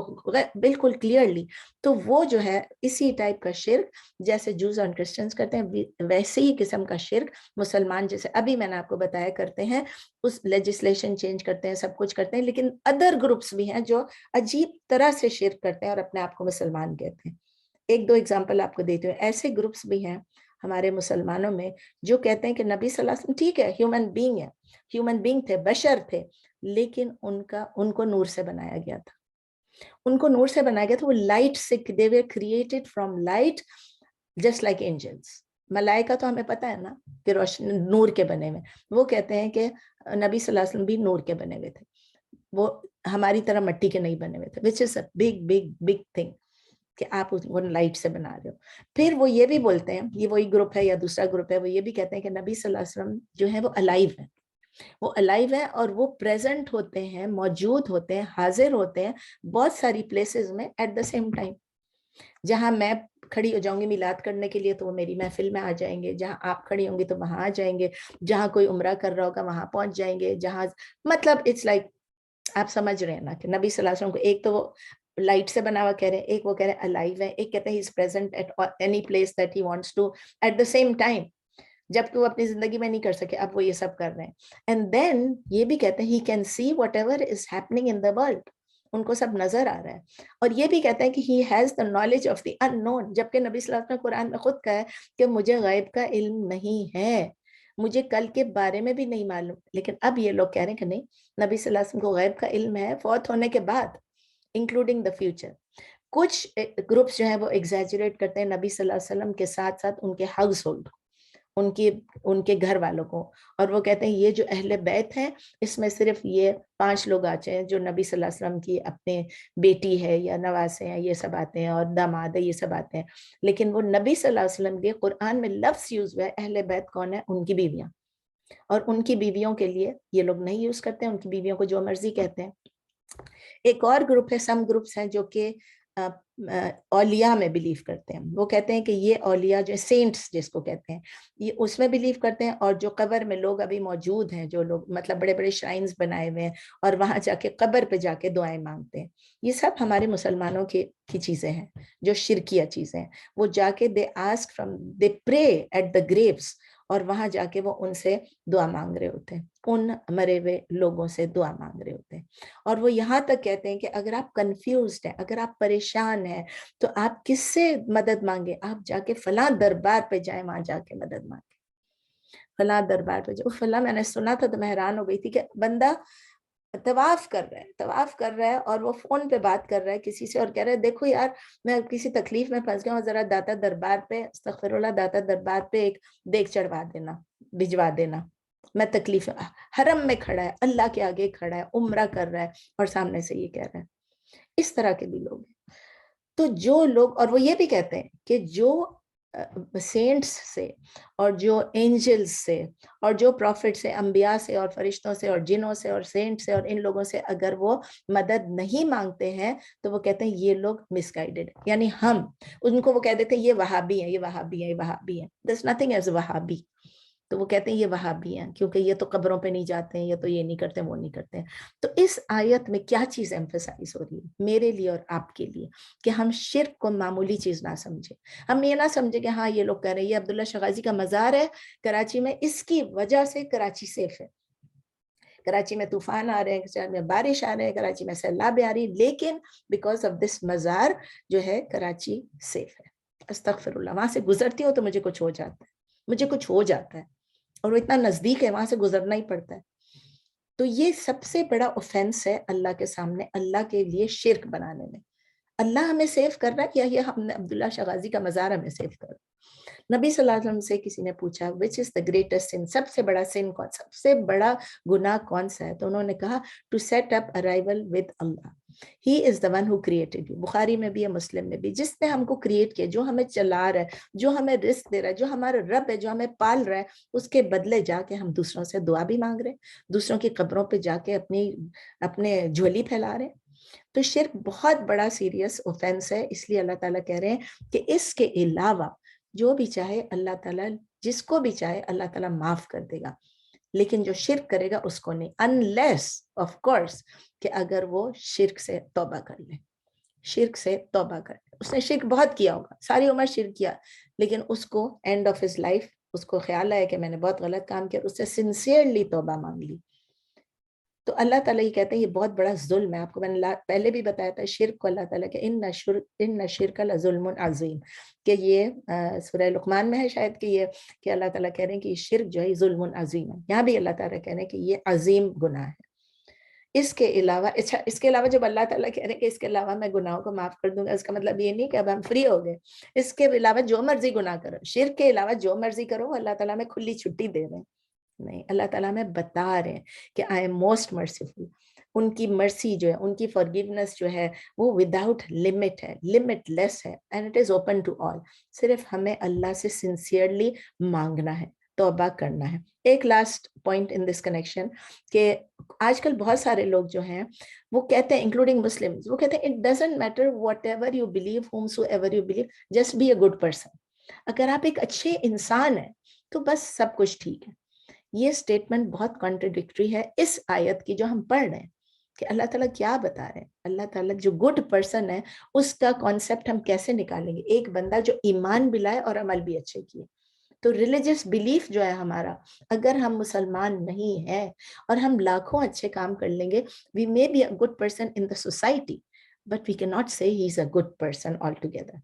بالکل کلیئرلی, تو وہ جو ہے اسی ٹائپ کا شرک جیسے جوز اور کرسچنز کرتے ہیں, ویسے ہی قسم کا شرک مسلمان جیسے ابھی میں نے آپ کو بتایا کرتے ہیں, اس لیجسلیشن چینج کرتے ہیں, سب کچھ کرتے ہیں, لیکن ادر گروپس بھی ہیں جو عجیب طرح سے شرک کرتے ہیں اور اپنے آپ کو مسلمان کہتے ہیں. ایک دو ایگزامپل آپ کو دیتے ہیں. ایسے گروپس بھی ہیں ہمارے مسلمانوں میں جو کہتے ہیں کہ نبی صلی اللہ علیہ وسلم ٹھیک ہے ہیومن بینگ ہے, ہیومن بینگ تھے, بشر تھے, لیکن ان کو نور سے بنایا گیا تھا. ان کو نور سے بنایا گیا تھا, وہ لائٹ سے, they were created from light just like angels. ملائکہ تو ہمیں پتہ ہے نا کہ روشن نور کے بنے ہوئے. وہ کہتے ہیں کہ نبی صلی اللہ علیہ وسلم بھی نور کے بنے ہوئے تھے, وہ ہماری طرح مٹی کے نہیں بنے ہوئے تھے, which is a big big big thing کہ آپ وہ لائٹ سے بنا رہے ہو. پھر وہ یہ بھی بولتے ہیں, یہ وہی گروپ ہے یا دوسرا گروپ ہے, وہ یہ بھی کہتے ہیں کہ نبی صلی اللہ علیہ وسلم جو ہے وہ الائیو ہے, وہ الائیو ہے اور وہ پریزنٹ ہوتے ہیں, موجود ہوتے ہیں, حاضر ہوتے ہیں بہت ساری پلیسز میں ایٹ دا سیم ٹائم. جہاں میں کھڑی ہو جاؤں گی میلاد کرنے کے لیے تو وہ میری محفل میں آ جائیں گے, جہاں آپ کھڑی ہوں گی تو وہاں آ جائیں گے, جہاں کوئی عمرہ کر رہا ہوگا وہاں پہنچ جائیں گے, جہاں مطلب اٹس لائک آپ سمجھ رہے ہیں نا کہ نبی صلی اللہ علیہ وسلم کو ایک تو وہ لائٹ سے بنا ہوا کہہ رہے ہیں, ایک وہ کہہ رہے ہیں الائیو ہے, ایک کہتے ہیں he is present at any place that he wants to at the same time, جبکہ وہ اپنی زندگی میں نہیں کر سکے, اب وہ یہ سب کر رہے ہیں. اینڈ دین یہ بھی کہتے ہیں he can see whatever is happening in the world, ان کو سب نظر آ رہا ہے. اور یہ بھی کہتے ہیں کہ he has the knowledge of the unknown, جبکہ نبی صلی اللہ علیہ وسلم نے قرآن میں خود کہا ہے کہ مجھے غیب کا علم نہیں ہے, مجھے کل کے بارے میں بھی نہیں معلوم. لیکن اب یہ لوگ کہہ رہے ہیں کہ نہیں, نبی صلی اللہ علیہ وسلم کو غیب کا علم ہے فوت ہونے کے بعد, انکلوڈنگ دا فیوچر. کچھ گروپس جو ہیں وہ ایگزیجریٹ کرتے ہیں نبی صلی اللہ علیہ وسلم کے ساتھ ساتھ ان کے ہاؤس ہولڈ, ان کے گھر والوں کو, اور وہ کہتے ہیں یہ جو اہل بیت ہیں اس میں صرف یہ 5 لوگ آتے ہیں جو نبی صلی اللہ علیہ وسلم کی اپنے بیٹی ہے یا نواسے ہیں, یہ سب آتے ہیں, اور داماد ہے, یہ سب آتے ہیں. لیکن وہ نبی صلی اللہ علیہ وسلم کے قرآن میں لفظ یوز ہوا ہے اہل بیت کون ہے, ان کی بیویاں, اور ان کی بیویوں کے لیے یہ لوگ نہیں یوز کرتے ہیں, ان کی بیویوں کو جو مرضی کہتے ہیں. ایک اور گروپ ہے, سم گروپس ہیں جو کہ اولیاء میں بلیو کرتے ہیں. وہ کہتے ہیں کہ یہ اولیاء جو سینٹس جس کو کہتے ہیں, یہ اس میں بلیو کرتے ہیں. اور جو قبر میں لوگ ابھی موجود ہیں, جو لوگ مطلب بڑے بڑے شرائنز بنائے ہوئے ہیں اور وہاں جا کے قبر پہ جا کے دعائیں مانگتے ہیں, یہ سب ہمارے مسلمانوں کی چیزیں ہیں جو شرکیہ چیزیں ہیں. وہ جا کے دے پرے ایٹ دا گریوز, اور وہاں جا کے وہ ان سے دعا مانگ رہے ہوتے ہیں, ان مرے ہوئے لوگوں سے دعا مانگ رہے ہوتے ہیں. اور وہ یہاں تک کہتے ہیں کہ اگر آپ کنفیوزڈ ہیں, اگر آپ پریشان ہیں, تو آپ کس سے مدد مانگے, آپ جا کے فلاں دربار پہ جائیں, وہاں جا کے مدد مانگے, فلاں دربار پہ جائیں. فلاں میں نے سنا تھا تو میں حیران ہو گئی تھی کہ بندہ طواف کر رہا ہے اور وہ فون پہ بات کر رہا ہے کسی سے, اور کہہ رہا ہے دیکھو یار میں کسی تکلیف میں پھنس گیا ہوں, ذرا داتا دربار پہ, استغفر اللہ, داتا دربار پہ ایک دیگ چڑھوا دینا, بھجوا دینا, میں تکلیف. حرم میں کھڑا ہے, اللہ کے آگے کھڑا ہے, عمرہ کر رہا ہے, اور سامنے سے یہ کہہ رہا ہے. اس طرح کے بھی لوگ ہیں. تو جو لوگ, اور وہ یہ بھی کہتے ہیں کہ جو سینٹس سے اور جو اینجلز سے اور جو پروفٹ سے, انبیاء سے اور فرشتوں سے اور جنوں سے اور سینٹ سے اور ان لوگوں سے اگر وہ مدد نہیں مانگتے ہیں تو وہ کہتے ہیں یہ لوگ مس گائیڈڈ. یعنی ہم ان کو وہ کہہ دیتے ہیں یہ وہابی ہیں, یہ وہابی ہیں, یہ وہابی ہیں. There's nothing as وہابی. تو وہ کہتے ہیں یہ وہابی ہیں کیونکہ یہ تو قبروں پہ نہیں جاتے ہیں, یہ تو یہ نہیں کرتے, وہ نہیں کرتے ہیں. تو اس آیت میں کیا چیز ایمفسائز ہو رہی ہے میرے لیے اور آپ کے لیے, کہ ہم شرک کو معمولی چیز نہ سمجھیں. ہم یہ نہ سمجھیں کہ ہاں یہ لوگ کہہ رہے ہیں یہ عبداللہ شغازی کا مزار ہے کراچی میں, اس کی وجہ سے کراچی سیف ہے, کراچی میں طوفان آ رہے ہیں, کراچی میں بارش آ رہے ہیں, کراچی میں سیلاب آ رہی, لیکن بیکاز آف دس مزار جو ہے کراچی سیف ہے. استغفر اللہ, وہاں سے گزرتی ہوں تو مجھے کچھ ہو جاتا ہے, اور وہ اتنا نزدیک ہے, وہاں سے گزرنا ہی پڑتا ہے. تو یہ سب سے بڑا اوفینس ہے اللہ کے سامنے, اللہ کے لیے شرک بنانے میں. اللہ ہمیں سیف کر رہا ہے یا یہ ہم نے عبداللہ شغازی کا مزار ہمیں سیف کر رہا ہے. نبی صلی اللہ علیہ وسلم سے کسی نے پوچھا which is the greatest sin, سب سے بڑا سن کون, سب سے بڑا گناہ کون سا ہے, تو انہوں نے کہا to set up a rival with Allah. He is the one who created you. بخاری میں بھی ہے, مسلم میں بھی, جس نے ہم کو کریٹ کیا, جو ہمیں چلا رہا ہے, جو ہمیں رزق دے رہا ہے, جو ہمارا رب ہے, جو ہمیں پال رہا ہے, اس کے بدلے جا کے ہم دوسروں سے دعا بھی مانگ رہے ہیں, دوسروں کی قبروں پہ جا کے اپنے جھولی پھیلا رہے ہیں. تو شرک بہت بڑا سیریس اوفینس ہے. اس لیے اللہ تعالیٰ کہہ رہے ہیں کہ اس کے علاوہ جو بھی چاہے اللہ تعالیٰ, جس کو بھی چاہے اللہ تعالیٰ معاف کر دے گا, لیکن جو شرک کرے گا اس کو نہیں, unless of course کہ اگر وہ شرک سے توبہ کر لے, شرک سے توبہ کر لے. اس نے شرک بہت کیا ہوگا, ساری عمر شرک کیا, لیکن اس کو اینڈ آف ہز لائف اس کو خیال آیا کہ میں نے بہت غلط کام کیا, اس سے سنسیئرلی توبہ مانگ لی, تو اللہ تعالیٰ یہ کہتے ہیں یہ بہت بڑا ظلم ہے. آپ کو میں نے پہلے بھی بتایا تھا شرک کو اللہ تعالیٰ کہ ان شرک لظلم عظیم, کہ یہ سورہ لقمان میں ہے شاید کہ یہ کہ اللہ تعالیٰ کہہ رہے ہیں کہ یہ شرک جو ہے ظلم عظیم ہے. یہاں بھی اللہ تعالیٰ کہہ رہے ہیں کہ یہ عظیم گناہ ہے. اس کے علاوہ جب اللہ تعالیٰ کہہ رہے ہیں کہ اس کے علاوہ میں گناہوں کو معاف کر دوں گا, اس کا مطلب یہ نہیں کہ اب ہم فری ہو گئے. اس کے علاوہ جو مرضی گناہ کرو, شرک کے علاوہ جو مرضی کرو, اللہ تعالیٰ میں کھلی چھٹی دے رہے ہیں. نہیں, اللہ تعالیٰ میں بتا رہے ہیں کہ آئی ایم موسٹ مرسیفل. ان کی مرسی جو ہے, ان کی فارگیونیس جو ہے وہ وداؤٹ لمٹ ہے, لمٹ لیس ہے, and it is open to all. صرف ہمیں اللہ سے سنسیئرلی مانگنا ہے, توبہ کرنا ہے. ایک last point in this connection کہ آج کل بہت سارے لوگ جو ہیں وہ کہتے ہیں, انکلوڈنگ مسلمز, وہ کہتے ہیں it doesn't matter whatever you believe, whomsoever you believe, just be a good person. اگر آپ ایک اچھے انسان ہیں تو بس سب کچھ ٹھیک ہے. یہ سٹیٹمنٹ بہت کانٹرڈکٹری ہے اس آیت کی جو ہم پڑھ رہے ہیں, کہ اللہ تعالیٰ کیا بتا رہے ہیں. اللہ تعالیٰ جو گڈ پرسن ہے اس کا کانسیپٹ ہم کیسے نکالیں گے؟ ایک بندہ جو ایمان بھی لائے اور عمل بھی اچھے کیے. تو ریلیجس بلیف جو ہے ہمارا, اگر ہم مسلمان نہیں ہیں اور ہم لاکھوں اچھے کام کر لیں گے, we may be a good person in the society but we cannot say he is a good person altogether.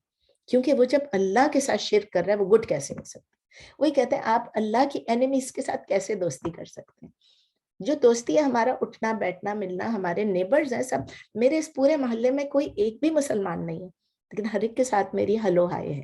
کیونکہ وہ جب اللہ کے ساتھ شرک کر رہا ہے وہ گڈ کیسے ہو سکتا ہے؟ وہی کہتے ہیں آپ اللہ کی اینیمیز کے ساتھ کیسے دوستی کر سکتے ہیں؟ جو دوستی ہے ہمارا اٹھنا بیٹھنا ملنا, ہمارے نیبرز ہیں سب, میرے اس پورے محلے میں کوئی ایک بھی مسلمان نہیں ہے, لیکن ہر ایک کے ساتھ میری ہلو ہائے ہے,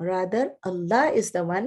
rather Allah is the one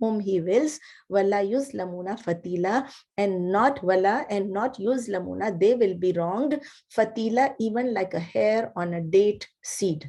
whom he wills, wala yuzlamuna fatila, and not wala and not yuzlamuna, they will be wronged, fatila, even like a hair on a date seed.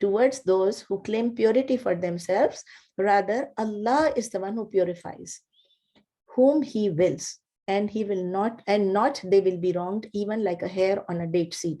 towards those who claim purity for themselves, rather Allah is the one who purifies, whom he wills, and he will not, and not they will be wronged, even like a hair on a date seed.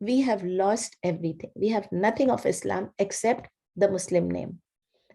We have lost everything. We have nothing of Islam except the Muslim name.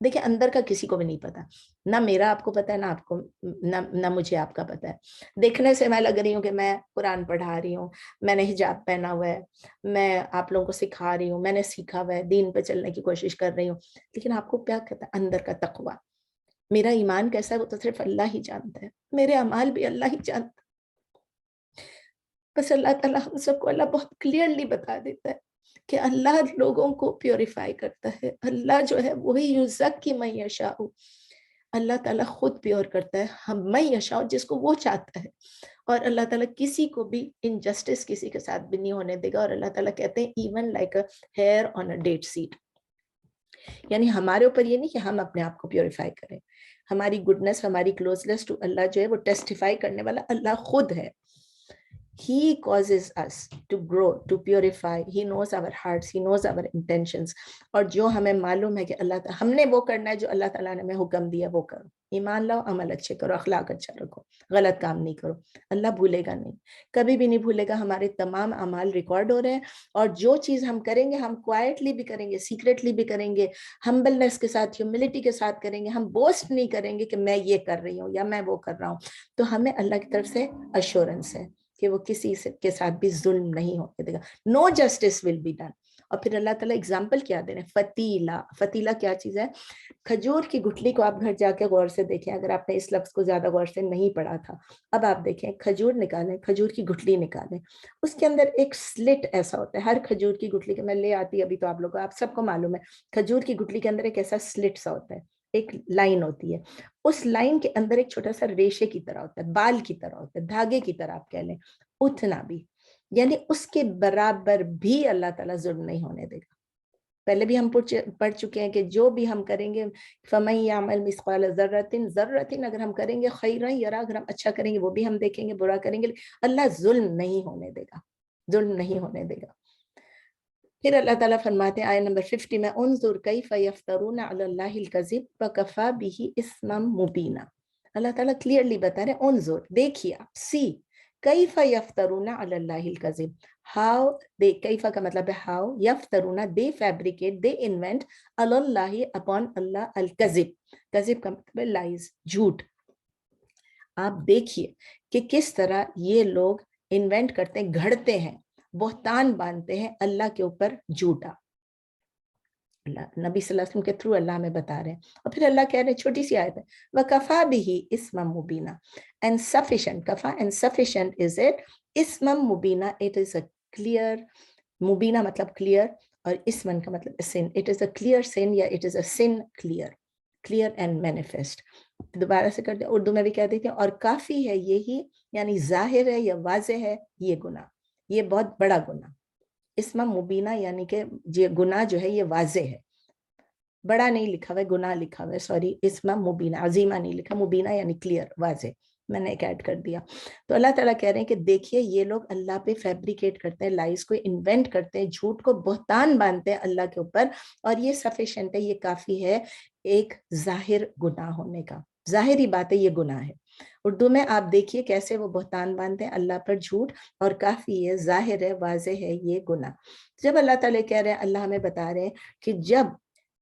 دیکھیں اندر کا کسی کو بھی نہیں پتا، نہ میرا آپ کو پتا ہے، نہ آپ کو، نہ مجھے آپ کا پتا ہے۔ دیکھنے سے میں لگ رہی ہوں کہ میں قرآن پڑھا رہی ہوں، میں نے حجاب پہنا ہوا ہے، میں آپ لوگوں کو سکھا رہی ہوں، میں نے سیکھا ہوا ہے، دین پہ چلنے کی کوشش کر رہی ہوں، لیکن آپ کو کیا کہتا ہے اندر کا تقویٰ، میرا ایمان کیسا ہے وہ تو صرف اللہ ہی جانتا ہے، میرے اعمال بھی اللہ ہی جانتا ہے۔ بس اللہ تعالیٰ ہم سب کو اللہ بہت کلیئرلی بتا دیتا ہے کہ اللہ لوگوں کو پیوریفائی کرتا ہے، اللہ جو ہے وہی یزکی من یشاء، اللہ تعالیٰ خود پیور کرتا ہے ہم من یشاء جس کو وہ چاہتا ہے، اور اللہ تعالیٰ کسی کو بھی انجسٹس کسی کے ساتھ بھی نہیں ہونے دے گا، اور اللہ تعالیٰ کہتے ہیں even like a hair on a date seed, یعنی ہمارے اوپر یہ نہیں کہ ہم اپنے آپ کو پیوریفائی کریں، ہماری گڈنس، ہماری کلوزنس ٹو اللہ جو ہے وہ ٹیسٹیفائی کرنے والا اللہ خود ہے۔ He causes us to grow, to purify. He knows our hearts, he knows our intentions. اور جو ہمیں معلوم ہے کہ اللہ تعالیٰ ہم نے وہ کرنا ہے جو اللہ تعالیٰ نے ہمیں حکم دیا وہ کرو، ایمان لاؤ، عمل اچھے کرو، اخلاق اچھا رکھو، غلط کام نہیں کرو، اللہ بھولے گا نہیں، کبھی بھی نہیں بھولے گا، ہمارے تمام اعمال ریکارڈ ہو رہے ہیں، اور جو چیز ہم کریں گے ہم کوائٹلی بھی کریں گے، سیکریٹلی بھی کریں گے، ہمبلنس کے ساتھ، ہیوملٹی کے ساتھ کریں گے، ہم بوسٹ نہیں کریں گے کہ میں یہ کر رہی ہوں یا میں وہ کر رہا ہوں، تو ہمیں اللہ کی طرف سے ایشورنس ہے کہ وہ کسی کے ساتھ بھی ظلم نہیں ہونے دے گا، نو جسٹس ول بی ڈن۔ اور پھر اللہ تعالیٰ اگزامپل کیا دے رہے ہیں، فتیلہ، فتیلہ کیا چیز ہے؟ کھجور کی گٹھلی کو آپ گھر جا کے غور سے دیکھیں، اگر آپ نے اس لفظ کو زیادہ غور سے نہیں پڑھا تھا، اب آپ دیکھیں کھجور نکالیں، کھجور کی گٹھلی نکالیں، اس کے اندر ایک سلٹ ایسا ہوتا ہے، ہر کھجور کی گٹھلی کے، میں لے آتی ابھی تو آپ لوگوں کو، آپ سب کو معلوم ہے کھجور کی گٹھلی کے اندر ایک ایسا سلٹ سا ہوتا ہے، ایک لائن ہوتی ہے، اس لائن کے اندر ایک چھوٹا سا ریشے کی طرح ہوتا ہے، بال کی طرح ہوتا ہے، دھاگے کی طرح آپ کہہ لیں، اتنا بھی، یعنی اس کے برابر بھی اللہ تعالیٰ ظلم نہیں ہونے دے گا۔ پہلے بھی ہم پڑھ چکے ہیں کہ جو بھی ہم کریں گے، فَمَن يَعْمَلْ مِثْقَالَ ذَرَّةٍ اگر ہم کریں گے خیرًا یرا، اگر ہم اچھا کریں گے وہ بھی ہم دیکھیں گے، برا کریں گے اللہ ظلم نہیں ہونے دے گا، ظلم نہیں ہونے دے گا۔ پھر اللہ تعالیٰ فرماتے ہیں آیت نمبر 50 میں، انظر کیف یفترون علی اللہ الکذب وکفی بہ اثما مبینا، اللہ تعالیٰ کلیئرلی بتا رہے ہیں، انظر دیکھیے، سی کیف یفترون علی اللہ الکذب، ہاؤ دے، کیفا کا مطلب ہے ہاؤ، یفترون دے فیبریکیٹ، دے انوینٹ، علی اللہ اپون اللہ الکذب، کذب کا مطلب ہے لائز، جھوٹ، آپ دیکھیے کہ کس طرح یہ لوگ انوینٹ کرتے ہیں، گھڑتے ہیں، بہتان باندھتے ہیں اللہ کے اوپر جھوٹا، اللہ نبی صلی اللہ علیہ وسلم کے تھرو اللہ ہمیں بتا رہے ہیں، اور پھر اللہ کہہ رہے ہیں، چھوٹی سی آیت ہے، وَكَفَى بِهِ اسْمًا مُبِينًا، and sufficient، کفا and sufficient is it، اسْمًا مُبِينًا، it is a clear، مبینہ مطلب clear، اور اسمن کا مطلب sin، it is a clear sin یا it is a sin clear، clear and manifest۔ دوبارہ سے کرتے ہیں، اردو میں بھی کہہ دیتے ہیں، اور کافی ہے یہی، یعنی ظاہر ہے یا واضح ہے یہ گناہ، یہ بہت بڑا گناہ، اسم مبینہ یعنی کہ یہ گناہ جو ہے یہ واضح ہے، بڑا نہیں لکھا ہوا ہے، گناہ لکھا ہوا ہے، سوری، اسم مبینہ، عظیمہ نہیں لکھا، مبینہ یعنی کلیئر، واضح، میں نے ایک ایڈ کر دیا۔ تو اللہ تعالیٰ کہہ رہے ہیں کہ دیکھیے یہ لوگ اللہ پہ فیبریکیٹ کرتے ہیں، لائز کو انوینٹ کرتے ہیں، جھوٹ کو بہتان باندھتے ہیں اللہ کے اوپر، اور یہ سفیشینٹ ہے، یہ کافی ہے ایک ظاہر گناہ ہونے کا، ظاہری بات ہے یہ گناہ ہے۔ اردو میں آپ دیکھیے کیسے وہ بہتان باندھتے ہیں اللہ پر جھوٹ، اور کافی ہے، ظاہر ہے، واضح ہے یہ گناہ۔ جب اللہ تعالیٰ کہہ رہے ہیں، اللہ ہمیں بتا رہے ہیں کہ جب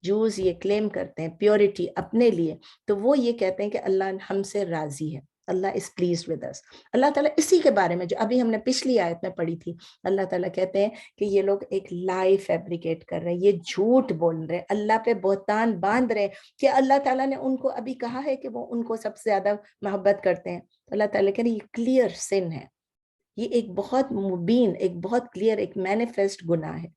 جوز یہ کلیم کرتے ہیں پیورٹی اپنے لیے، تو وہ یہ کہتے ہیں کہ اللہ ہم سے راضی ہے، اللہ is pleased with us۔ اللہ تعالیٰ اسی کے بارے میں جو ابھی ہم نے پچھلی آیت میں پڑھی تھی، اللہ تعالیٰ کہتے ہیں کہ یہ لوگ ایک لائی فیبریکیٹ کر رہے ہیں، یہ جھوٹ بول رہے ہیں، اللہ پہ بہتان باندھ رہے ہیں کہ اللہ تعالیٰ نے ان کو ابھی کہا ہے کہ وہ ان کو سب سے زیادہ محبت کرتے ہیں۔ اللہ تعالیٰ کہہ رہے ہیں یہ کلیئر سن ہے، یہ ایک بہت مبین، ایک بہت کلیئر، ایک مینیفیسٹ گناہ ہے،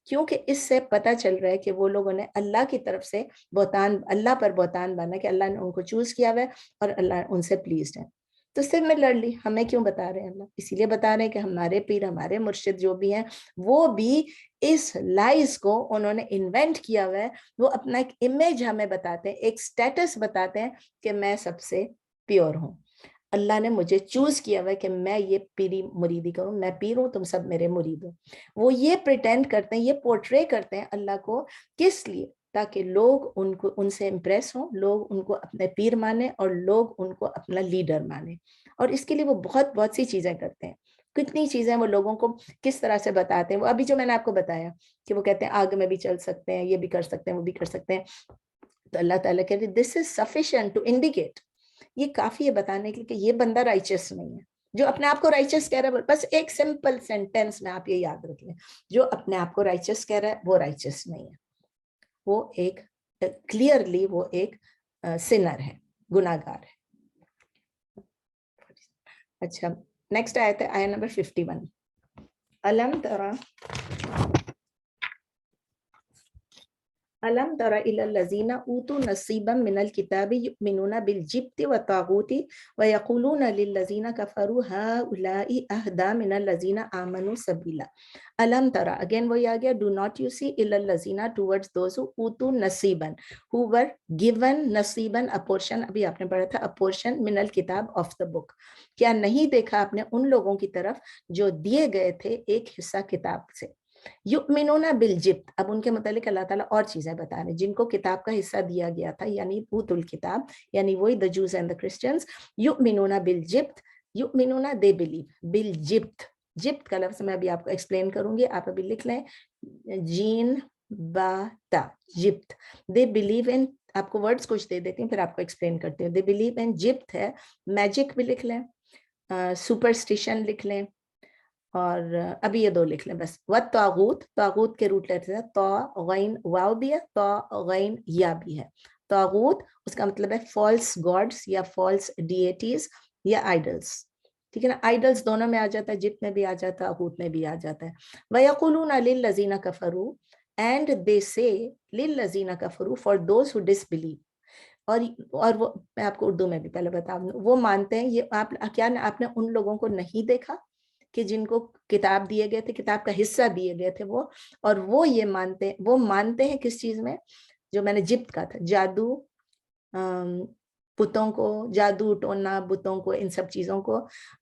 کیونکہ اس سے پتہ چل رہا ہے کہ وہ لوگوں نے اللہ کی طرف سے بہتان، اللہ پر بہتان باندھا کہ اللہ نے ان کو چوز کیا ہوا ہے اور اللہ ان سے پلیزڈ ہے۔ تو سملرلی ہمیں کیوں بتا رہے ہیں اللہ؟ اسی لیے بتا رہے ہیں کہ ہمارے پیر، ہمارے مرشد جو بھی ہیں، وہ بھی اس لائز کو انہوں نے انوینٹ کیا ہوا ہے، وہ اپنا ایک امیج ہمیں بتاتے ہیں، ایک سٹیٹس بتاتے ہیں کہ میں سب سے پیور ہوں، اللہ نے مجھے چوز کیا ہوا ہے کہ میں یہ پیری مریدی کروں، میں پیر ہوں، تم سب میرے مرید ہو۔ وہ یہ پریٹینڈ کرتے ہیں، یہ پورٹرے کرتے ہیں اللہ کو، کس لیے؟ تاکہ لوگ ان سے امپریس ہوں، لوگ ان کو اپنے پیر مانیں، اور لوگ ان کو اپنا لیڈر مانیں، اور اس کے لیے وہ بہت سی چیزیں کرتے ہیں، کتنی چیزیں وہ لوگوں کو کس طرح سے بتاتے ہیں۔ وہ ابھی جو میں نے آپ کو بتایا کہ وہ کہتے ہیں آگ میں بھی چل سکتے ہیں، یہ بھی کر سکتے ہیں، وہ بھی کر سکتے ہیں، تو اللہ تعالیٰ کہتے ہیں دس از سفیشینٹ ٹو انڈیکیٹ، یہ کافی ہے بتانے کے لیے کہ یہ بندہ رائچس نہیں ہے. جو اپنے آپ کو رائچس کہہ رہا ہے، بس ایک سمپل سینٹینس میں آپ یہ یاد رکھ لیں، جو اپنے آپ کو رائچس کہہ رہا ہے وہ رائچس نہیں ہے، وہ ایک کلیئرلی وہ ایک سنر ہے، گناہگار ہے. اچھا نیکسٹ آیت ہے آیت نمبر 51. الم ترى ألم تر إلى الذين أوتوا نصيبا من الكتاب يؤمنون بالجبت والطاغوت ويقولون للذين كفروا هؤلاء أهدى من الذين آمنوا سبيلا. ألم ترى, again وہی آ گیا, do not you see إلى الذين towards those who أوتوا نصيبا, who were given نصيبا a portion, ابھی آپ نے پڑھا تھا a portion من الكتاب of the book. کیا نہیں دیکھا آپ نے ان لوگوں کی طرف جو دیے گئے تھے ایک حصہ کتاب سے. یؤمنون بالجبت, اب ان کے متعلق اللہ تعالیٰ اور چیزیں بتا رہے ہیں, جن کو کتاب کا حصہ دیا گیا تھا یعنی اوت الکتاب, یعنی وہی the Jews and the Christians. یؤمنون بالجبت, یؤمنون they believe, بالجبت, جبت کا لفظ میں ابھی آپ کو ایکسپلین کروں گی, آپ ابھی لکھ لیں جین با تا, جبت. they believe in, آپ کو ورڈز کچھ دے دیتی ہوں پھر آپ کو ایکسپلین کرتی ہوں. they believe in, جبت ہے میجک بھی لکھ لیں, سپرسٹیشن لکھ لیں, اور ابھی یہ دو لکھ لیں بس. والطاغوت, طاغوت کے روٹ لیٹر ہے طا غین واو بھی ہے, طا غین یا بھی ہے. طاغوت اس کا مطلب ہے فالس گاڈس یا فالس ڈیٹیز یا آئیڈلس, ٹھیک ہے نا, آئیڈلس دونوں میں آ جاتا ہے, جت میں بھی آ جاتا ہے, طاغوت میں بھی آ جاتا ہے. وَيَقُولُونَ لِلَّذِينَ كَفَرُوا, and they say لِلَّذِينَ كَفَرُوا, for those who disbelieve. اور وہ میں آپ کو اردو میں بھی پہلے بتا دوں, وہ مانتے ہیں, یہ آپ کیا آپ نے ان لوگوں کو نہیں دیکھا کہ جن کو کتاب دیے گئے تھے, کتاب کا حصہ دیے گئے تھے وہ, اور وہ یہ مانتے ہیں کس چیز میں, جو میں نے جبت کا تھا, جادو, بتوں کو, جادو ٹونا بتوں کو, ان سب چیزوں کو.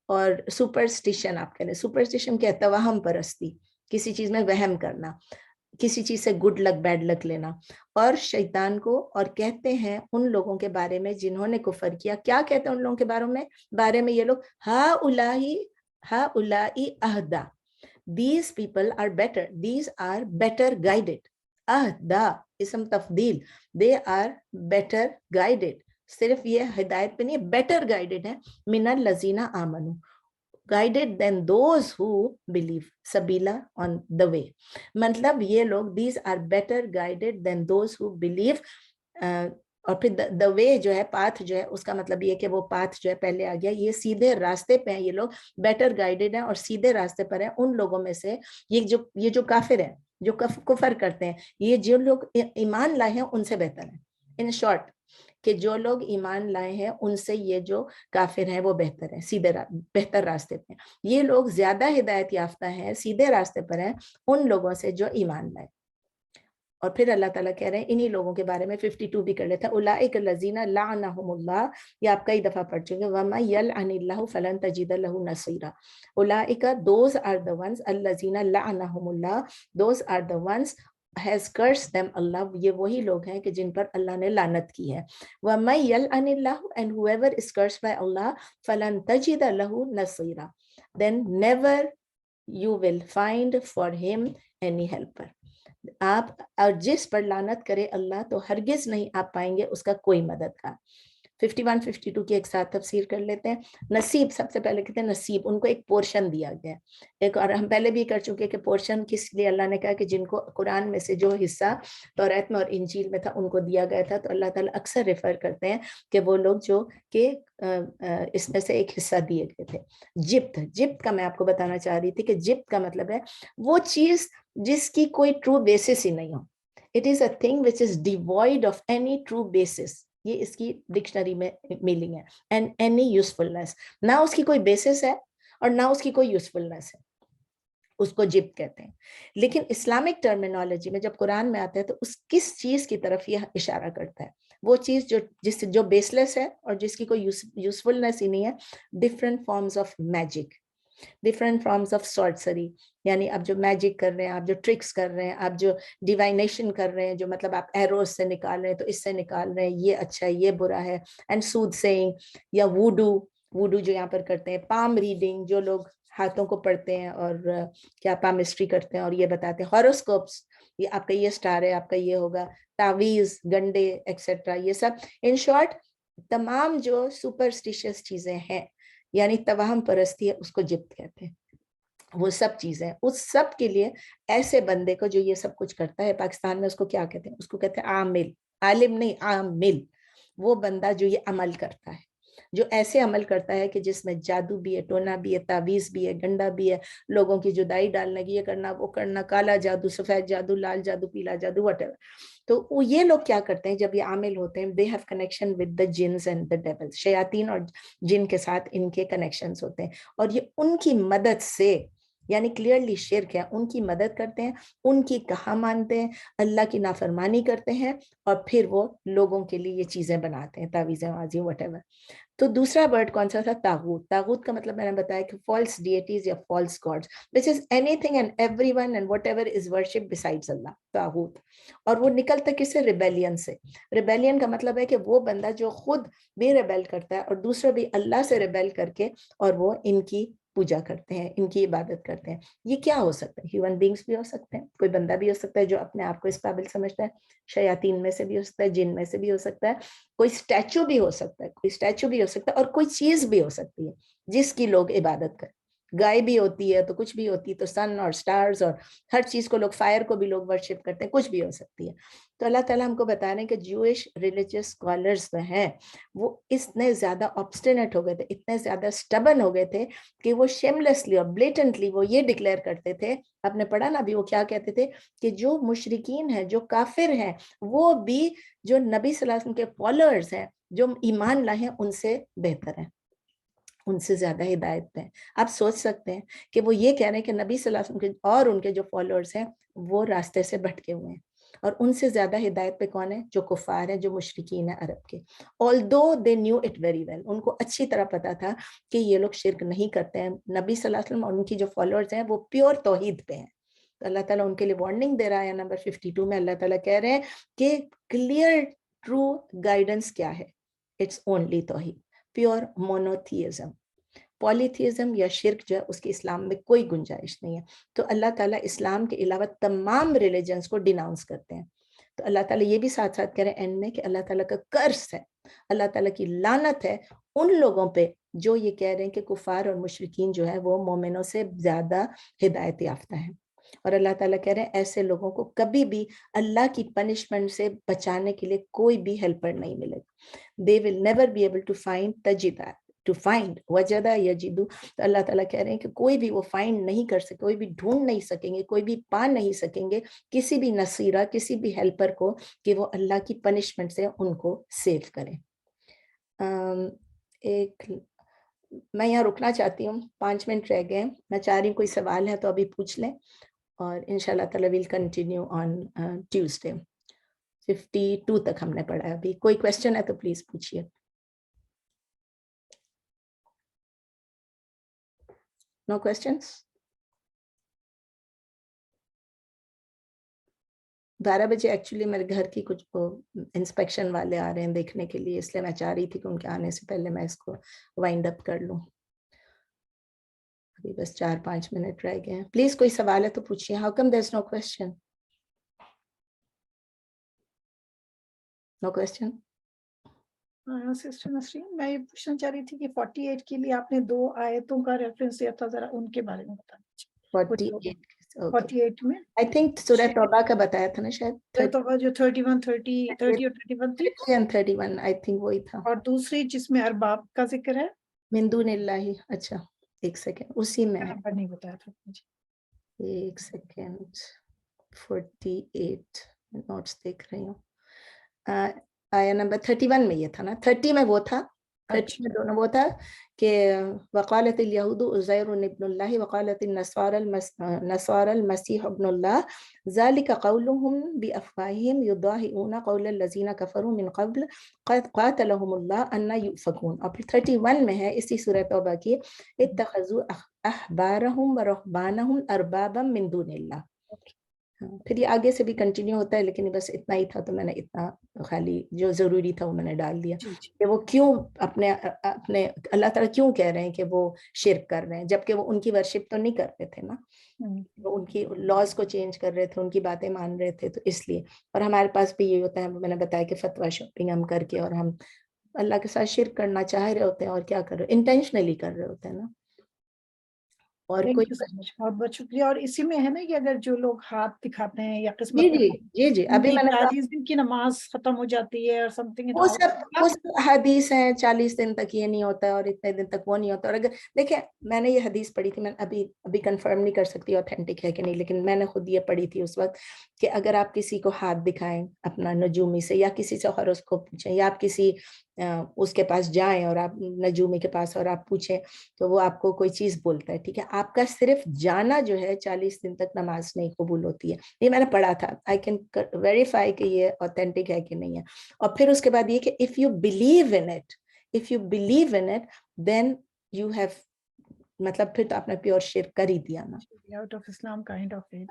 اور سپرسٹیشن, آپ کہہ رہے سپرسٹیشن کیا ہے, توہم پرستی, کسی چیز میں وہم کرنا, کسی چیز سے گڈ لک بیڈ لک لینا. اور شیطان کو, اور کہتے ہیں ان لوگوں کے بارے میں جنہوں نے کفر کیا, کیا کہتے ہیں ان لوگوں کے بارے میں یہ لوگ, ہا Elahi اہدا, these people are better, these are better guided. اہدا اسم تفضیل, they are better guided, صرف یہ ہدایت پہ نہیں, better guided ہے, من الذین آمنوا, guided than those who believe, سبیلا on the way. مطلب یہ لوگ these are better guided than those who believe. اور پھر the way جو ہے, پاتھ جو ہے, اس کا مطلب یہ کہ وہ پاتھ جو ہے پہلے آ گیا, یہ سیدھے راستے پہ ہیں, یہ لوگ بیٹر گائیڈڈ ہیں اور سیدھے راستے پر ہیں ان لوگوں میں سے. یہ جو کافر ہیں, جو کفر کرتے ہیں, یہ جو لوگ ایمان لائے ہیں ان سے بہتر ہیں. ان شارٹ کہ جو لوگ ایمان لائے ہیں ان سے یہ جو کافر ہیں وہ بہتر ہیں, سیدھے بہتر راستے پہ. یہ لوگ زیادہ ہدایت یافتہ ہیں, سیدھے راستے پر ہیں ان لوگوں سے جو ایمان لائے. اور پھر اللہ تعالیٰ کہہ رہے ہیں انہی لوگوں کے بارے میں 52 بھی کر لیتا ہے, اولئک الذین لعنہم اللہ, یہ آپ کئی دفعہ پڑھ چکے, وَمَن یلعن اللہ فلن تجد لہ نصیرا. اولئک, those are the ones, الذین لعنہم اللہ, those are the ones has cursed them Allah, یہ وہی لوگ ہیں کہ جن پر اللہ نے لعنت کی ہے. وَمَن یلعن اللہ, and whoever is cursed by Allah, فلن تجد لہ نصیرا, then never you will find for him any helper. آپ, اور جس پر لعنت کرے اللہ تو ہرگز نہیں آپ پائیں گے اس کا کوئی مددگار. 51 52 کی ایک ساتھ تفسیر کر لیتے ہیں. نصیب, سب سے پہلے کہتے ہیں نصیب, ان کو ایک پورشن دیا گیا ایک, اور ہم پہلے بھی کر چکے کہ پورشن کس لیے اللہ نے کہا کہ جن کو قرآن میں سے جو حصہ توریت میں اور انجیل میں تھا ان کو دیا گیا تھا, تو اللہ تعالیٰ اکثر ریفر کرتے ہیں کہ وہ لوگ جو کہ اس میں سے ایک حصہ دیے گئے تھے. جبت کا میں آپ کو بتانا چاہ رہی تھی کہ جبت کا مطلب ہے وہ چیز جس کی کوئی ٹرو بیسس ہی نہیں ہو. It is a thing which is devoid of any true basis. یہ اس کی ڈکشنری میں میلنگ ہے. And any usefulness, نہ اس کی کوئی بیسس ہے اور نہ اس کی کوئی یوزفلنس ہے, اس کو جبت کہتے ہیں. لیکن اسلامک ٹرمینالوجی میں جب قرآن میں آتا ہے تو اس کس چیز کی طرف یہ اشارہ کرتا ہے, وہ چیز جو بیس لیس ہے اور جس کی کوئی یوزفلنس ہی نہیں ہے. Different forms of magic, different forms of sorcery, یعنی آپ جو میجک کر رہے ہیں, آپ جو ٹرکس کر رہے ہیں, آپ جو ڈیوائنیشن کر رہے ہیں, جو مطلب آپ ایروز سے نکال رہے ہیں تو اس سے نکال رہے ہیں, یہ اچھا ہے یہ برا ہے. اینڈ سود سیئنگ یا ووڈو جو یہاں پر کرتے ہیں, پام ریڈنگ, جو لوگ ہاتھوں کو پڑھتے ہیں اور کیا پامسٹری کرتے ہیں اور یہ بتاتے ہیں ہاروسکوپس، یہ آپ کا یہ سٹار ہے، آپ کا یہ ہوگا، تعویذ، گنڈے ایکسیٹرا، یہ سب ان شارٹ تمام جو سپرسٹیشیس چیزیں ہیں یعنی توہم پرستی ہے اس کو جبت کہتے ہیں. وہ سب چیزیں اس سب کے لیے ایسے بندے کو جو یہ سب کچھ کرتا ہے، پاکستان میں اس کو کیا کہتے ہیں؟ اس کو کہتے ہیں عامل، عالم نہیں عامل. وہ بندہ جو یہ عمل کرتا ہے، جو ایسے عمل کرتا ہے کہ جس میں جادو بھی ہے، ٹونا بھی ہے، تعویذ بھی ہے، گنڈا بھی ہے، لوگوں کی جدائی ڈالنے کی، یہ کرنا وہ کرنا، کالا جادو، سفید جادو، لال جادو، پیلا جادو، وٹ ایور. تو یہ لوگ کیا کرتے ہیں جب یہ عامل ہوتے ہیں؟ they have connection with the jinns and the devils. شیاطین اور جن کے ساتھ ان کے کنیکشنز ہوتے ہیں اور یہ ان کی مدد سے، یعنی کلیئرلی شرک ہے، ان کی مدد کرتے ہیں، ان کی کہا مانتے ہیں، اللہ کی نافرمانی کرتے ہیں اور پھر وہ لوگوں کے لیے یہ چیزیں بناتے ہیں، تعویذیں وازی وٹ ایور. تو دوسرا ورڈ کون سا تھا؟ طاغوت. طاغوت کا مطلب میں نے بتایا کہ فالس ڈیٹیز یا false God's which is anything and everyone and whatever is worshipped besides Allah. طاغوت. اور وہ نکلتا کس سے؟ ریبیلین سے. ریبیلین کا مطلب ہے کہ وہ بندہ جو خود بھی ریبیل کرتا ہے اور دوسرا بھی اللہ سے ریبیل کر کے اور وہ ان کی پوجا کرتے ہیں، ان کی عبادت کرتے ہیں. یہ کیا ہو سکتا ہے؟ ہیومن بینگس بھی ہو سکتے ہیں، کوئی بندہ بھی ہو سکتا ہے جو اپنے آپ کو اس قابل سمجھتا ہے، شیاطین میں سے بھی ہو سکتا ہے، جن میں سے بھی ہو سکتا ہے، کوئی اسٹیچو بھی ہو سکتا ہے، کوئی اسٹیچو بھی ہو سکتا ہے، اور کوئی چیز بھی ہو سکتی ہے جس کی لوگ عبادت کریں. گائے بھی ہوتی ہے تو کچھ بھی ہوتی ہے، تو سن اور سٹارز اور ہر چیز کو لوگ، فائر کو بھی لوگ ورشپ کرتے ہیں، کچھ بھی ہو سکتی ہے. تو اللہ تعالیٰ ہم کو بتا رہے ہیں کہ جوئش ریلیجیس اسکالرز ہیں وہ اتنے زیادہ آبسٹینٹ ہو گئے تھے، اتنے زیادہ سٹبن ہو گئے تھے کہ وہ شیملیسلی اور بلیٹنٹلی وہ یہ ڈکلیئر کرتے تھے. آپ نے پڑھا نا ابھی وہ کیا کہتے تھے کہ جو مشرکین ہیں، جو کافر ہیں، وہ بھی جو نبی صلی اللہ علیہ وسلم کے فالوورز ہیں، جو ایمان لائے ہیں، ان سے بہتر ہیں، ان سے زیادہ ہدایت پہ ہیں. آپ سوچ سکتے ہیں کہ وہ یہ کہہ رہے ہیں کہ نبی صلی اللہ علیہ وسلم کے اور ان کے جو فالوورز ہیں وہ راستے سے بھٹکے ہوئے ہیں، اور ان سے زیادہ ہدایت پہ کون ہے؟ جو کفار ہیں، جو مشرکین ہیں عرب کے. although they knew it very well، ان کو اچھی طرح پتا تھا کہ یہ لوگ شرک نہیں کرتے ہیں. نبی صلی اللہ علیہ وسلم اور ان کی جو فالوورز ہیں وہ پیور توحید پہ ہیں. تو اللہ تعالیٰ ان کے لیے وارننگ دے رہا ہے. نمبر 52 میں اللہ تعالیٰ کہہ رہے ہیں کہ کلیئر ٹرو گائیڈنس کیا ہے؟ اٹس اونلی توحید، پیور مونوتھیزم. پولیتھیزم یا شرک جو ہے اس کی اسلام میں کوئی گنجائش نہیں ہے. تو اللہ تعالیٰ اسلام کے علاوہ تمام ریلیجنز کو ڈیناؤنس کرتے ہیں. تو اللہ تعالیٰ یہ بھی ساتھ ساتھ کہہ رہے ہیں اینڈ میں کہ اللہ تعالیٰ کا کرس ہے، اللہ تعالیٰ کی لعنت ہے ان لوگوں پہ جو یہ کہہ رہے ہیں کہ کفار اور مشرکین جو ہے وہ مومنوں سے زیادہ ہدایت یافتہ ہیں. اور اللہ تعالیٰ کہہ رہے ہیں ایسے لوگوں کو کبھی بھی اللہ کی پنشمنٹ سے بچانے کے لیے کوئی بھی ہیلپر نہیں ملے گا. they will never be able to find تجدہ، to find وجدہ یجدو. تو اللہ تعالیٰ کہہ رہے ہیں کہ کوئی بھی وہ فائنڈ نہیں کر سکے، کوئی بھی ڈھونڈ نہیں سکیں گے، کوئی بھی پا نہیں سکیں گے کسی بھی نصیرہ، کسی بھی ہیلپر کو کہ وہ اللہ کی پنشمنٹ سے ان کو سیو کریں. ایک میں یہاں رکنا چاہتی ہوں، 5 منٹ رہ گئے. میں چاہ رہی ہوں کوئی سوال ہے تو ابھی پوچھ لیں اور انشاءاللہ تعالیٰ ویل کنٹینیو آن ٹیوزڈے. 52 تک ہم نے پڑھا ہے ابھی. کوئی کویسچن ہے تو پلیز پوچھیے. No questions? 12 بجے ایکچولی میرے گھر کی کچھ انسپیکشن والے آ رہے ہیں دیکھنے کے لیے، اس لیے میں چاہ رہی تھی کہ ان کے آنے سے پہلے میں اس کو وائنڈ اپ کر لوں. ابھی بس 4-5 منٹ رہ گئے ہیں. پلیز کوئی سوال ہے تو پوچھیے. How come there's no question? No question? Sister Nasreen, میں یہ پوچھنا چاہ رہی تھی کہ 48 کے لیے آپ نے 2 آیتوں کا ریفرنس دیا تھا، ذرا ان کے بارے میں بتا دیجیے. 48 میں I think سورہ توبہ کا بتایا تھا نا شاید. توبہ جو 31 30 اور 31 تھی 30 and 31 I think وہی تھا. اور دوسری جس میں ارباب کا ذکر ہے من دون اللہ. اچھا ایک سیکنڈ، اسی میں نمبر نہیں بتایا تھا مجھے. ایک سیکنڈ. 48 نوٹس دیکھ رہی ہوں. آیا نمبر 31 میں یہ تھا نا. 30 میں وہ تھا، 30 میں دونوں وہ تھا کہ وقالت الیہود عزیر ابن اللہ وقالت النصارى المسیح ابن اللہ ذلك قولهم بافواہہم یضاہئون قول الذین کفروا من قبل قاتلهم اللہ ان یؤفکون. اور پھر 31 میں ہے اسی سورہ توبہ کی اتخذوا احبارهم ورهبانهم اربابا من دون اللہ. ہاں پھر یہ آگے سے بھی کنٹینیو ہوتا ہے، لیکن بس اتنا ہی تھا تو میں نے اتنا خالی جو ضروری تھا وہ میں نے ڈال دیا کہ وہ کیوں اپنے اللہ تعالیٰ کیوں کہہ رہے ہیں کہ وہ شرک کر رہے ہیں، جبکہ وہ ان کی ورشپ تو نہیں کر رہے تھے نا، وہ ان کی لاز کو چینج کر رہے تھے، ان کی باتیں مان رہے تھے، تو اس لیے. اور ہمارے پاس بھی یہ ہوتا ہے، میں نے بتایا کہ فتویٰ شاپنگ ہم کر کے اور ہم اللہ کے ساتھ شرک کرنا چاہ رہے ہوتے ہیں، اور کیا کر رہے انٹینشنلی کر رہے ہوتے ہیں نا. اور کوئی بہت بہت شکریہ. اور اسی میں ہے نا کہ اگر جو لوگ ہاتھ دکھاتے ہیں یا جی قسمت جی جی جی ابھی میں نے 40 دن کی نماز ختم ہو جاتی ہے اور سم تھنگ، وہ سب حدیث ہیں، 40 دن تک یہ نہیں ہوتا ہے اور اتنے دن تک وہ نہیں ہوتا. اور اگر دیکھیں میں نے یہ حدیث پڑھی تھی، میں ابھی کنفرم نہیں کر سکتی اوتھینٹک ہے کہ نہیں، لیکن میں نے خود یہ پڑھی تھی اس وقت کہ اگر آپ کسی کو ہاتھ دکھائیں اپنا نجومی سے، یا کسی سے ہوروسکوپ پوچھیں، یا آپ کسی اس کے پاس جائیں اور آپ نجومی کے پاس اور آپ پوچھیں تو وہ آپ کو کوئی چیز بولتا ہے، ٹھیک ہے، آپ کا صرف جانا جو ہے 40 دن تک نماز نہیں قبول ہوتی ہے. یہ میں نے پڑھا تھا، آئی کین ویریفائی کہ یہ اوتھینٹک ہے کہ نہیں ہے. اور پھر اس کے بعد یہ کہ if you believe in it then you have مطلب پھر تو آپ نے پیور شرک کر ہی دیا نا. out of Islam kind of it.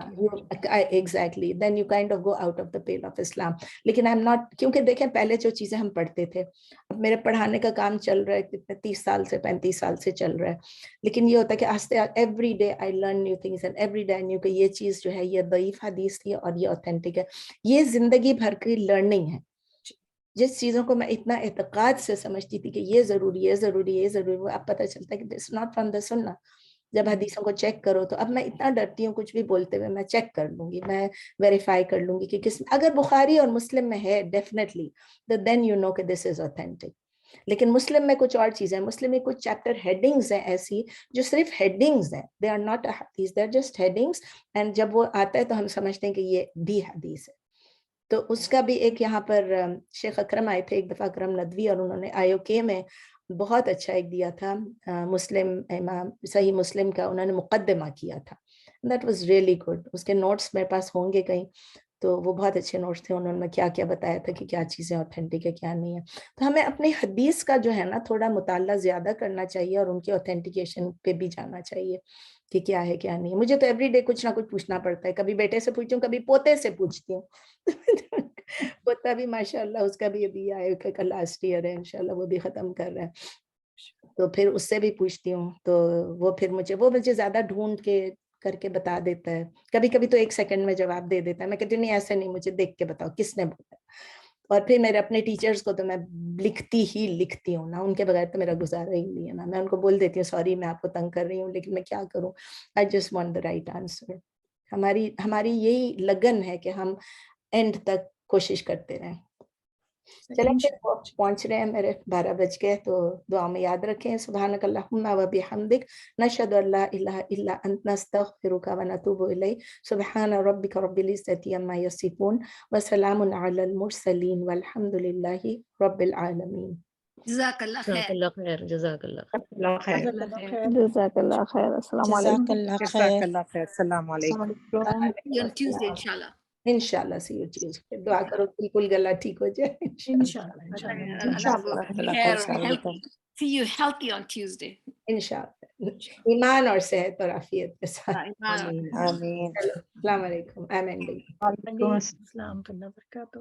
Exactly, then you kind of go out of the pale of Islam. لیکن I'm not، کیونکہ دیکھیں پہلے جو چیزیں ہم پڑھتے تھے، اب میرے پڑھانے کا کام چل رہا ہے کتنے 30 سال سے 35 سال سے چل رہا ہے، لیکن یہ ہوتا ہے کہ آہستہ every day I learn new things and every day I knew کہ یہ چیز جو ہے یہ ضعیف حدیث تھی اور یہ authentic ہے. یہ زندگی بھر کی لرننگ ہے. جس چیزوں کو میں اتنا اعتقاد سے سمجھتی تھی کہ یہ ضروری یہ ضروری یہ ضروری، وہ اب پتہ چلتا ہے کہ it's not from the sunnah. جب حدیثوں کو چیک کرو تو اب میں اتنا ڈرتی ہوں کچھ بھی بولتے ہوئے، میں چیک کر لوں گی، میں ویریفائی کر لوں گی کہ کس، اگر بخاری اور مسلم میں ہے ڈیفینیٹلی دین یو نو کہ دس از اوتھینٹک. لیکن مسلم میں کچھ اور چیزیں، مسلم میں کچھ چیپٹر ہیڈنگز ہیں ایسی جو صرف ہیڈنگز ہیں، دے آر ناٹ حدیث، they are just headings, and جب وہ آتا ہے تو ہم سمجھتے ہیں کہ یہ بھی حدیث ہے. تو اس کا بھی ایک یہاں پر شیخ اکرم آئے تھے ایک دفعہ، اکرم ندوی، اور انہوں نے IOK میں بہت اچھا ایک دیا تھا، مسلم امام صحیح مسلم کا انہوں نے مقدمہ کیا تھا. That was really good. اس کے نوٹس میرے پاس ہوں گے کہیں، تو وہ بہت اچھے نوٹس تھے. انہوں نے کیا کیا بتایا تھا کہ کیا چیزیں اوتھینٹک ہے کیا نہیں ہے. تو ہمیں اپنی حدیث کا جو ہے نا تھوڑا مطالعہ زیادہ کرنا چاہیے اور ان کی اوتھینٹیکیشن پہ بھی جانا چاہیے کہ کیا ہے کیا نہیں ہے. مجھے تو ایوری ڈے کچھ نہ کچھ پوچھنا پڑتا ہے، کبھی بیٹے سے پوچھتی ہوں، کبھی پوتے سے پوچھتی ہوں. پوتا بھی ماشاء اللہ اس کا بھی ابھی آئے کا لاسٹ ایئر ہے انشاءاللہ، وہ بھی ختم کر رہا ہے، تو پھر اس سے بھی پوچھتی ہوں. تو وہ پھر مجھے زیادہ ڈھونڈ کے کر کے بتا دیتا ہے. کبھی کبھی تو 1 سیکنڈ میں جواب دے دیتا ہے. میں کہتی ہوں نہیں ایسے نہیں، مجھے دیکھ کے بتاؤ کس نے بولا. اور پھر میرے اپنے ٹیچرز کو تو میں لکھتی ہوں نا، ان کے بغیر تو میرا گزارا ہی نہیں ہے نا. میں ان کو بول دیتی ہوں سوری میں آپ کو تنگ کر رہی ہوں، لیکن میں کیا کروں، I just want the right answer. ہماری یہی لگن ہے کہ ہم اینڈ تک کوشش کرتے رہیں. چلیں پھر پہنچ رہے ہیں، میرے 12 بج گئے، تو دعا میں یاد رکھیں. سبحانک اللہم و بحمدک نشہد ان لا الہ الا انت نستغفرک و نتوب الیک. سبحان ربک رب العزۃ عما یصفون وسلام علی المرسلین والحمد للہ رب العالمین. جزاک اللہ جزاک خیر. اللہ خیر. جزاک اللہ خیر. جزاک اللہ خیر. السلام علیکم. جزاک اللہ خیر. السلام علیکم. See you on Tuesday, inshallah. انشاءاللہ سی یو چیز. دعا کرو بالکل گلا ٹھیک ہو جائے انشاءاللہ. See you healthy on Tuesday. انشاءاللہ، ایمان اور صحت اور عافیت کے ساتھ. Iman. آمین. السلام علیکم. آمین. وعلیکم السلام ورحمۃ اللہ وبرکاتہ.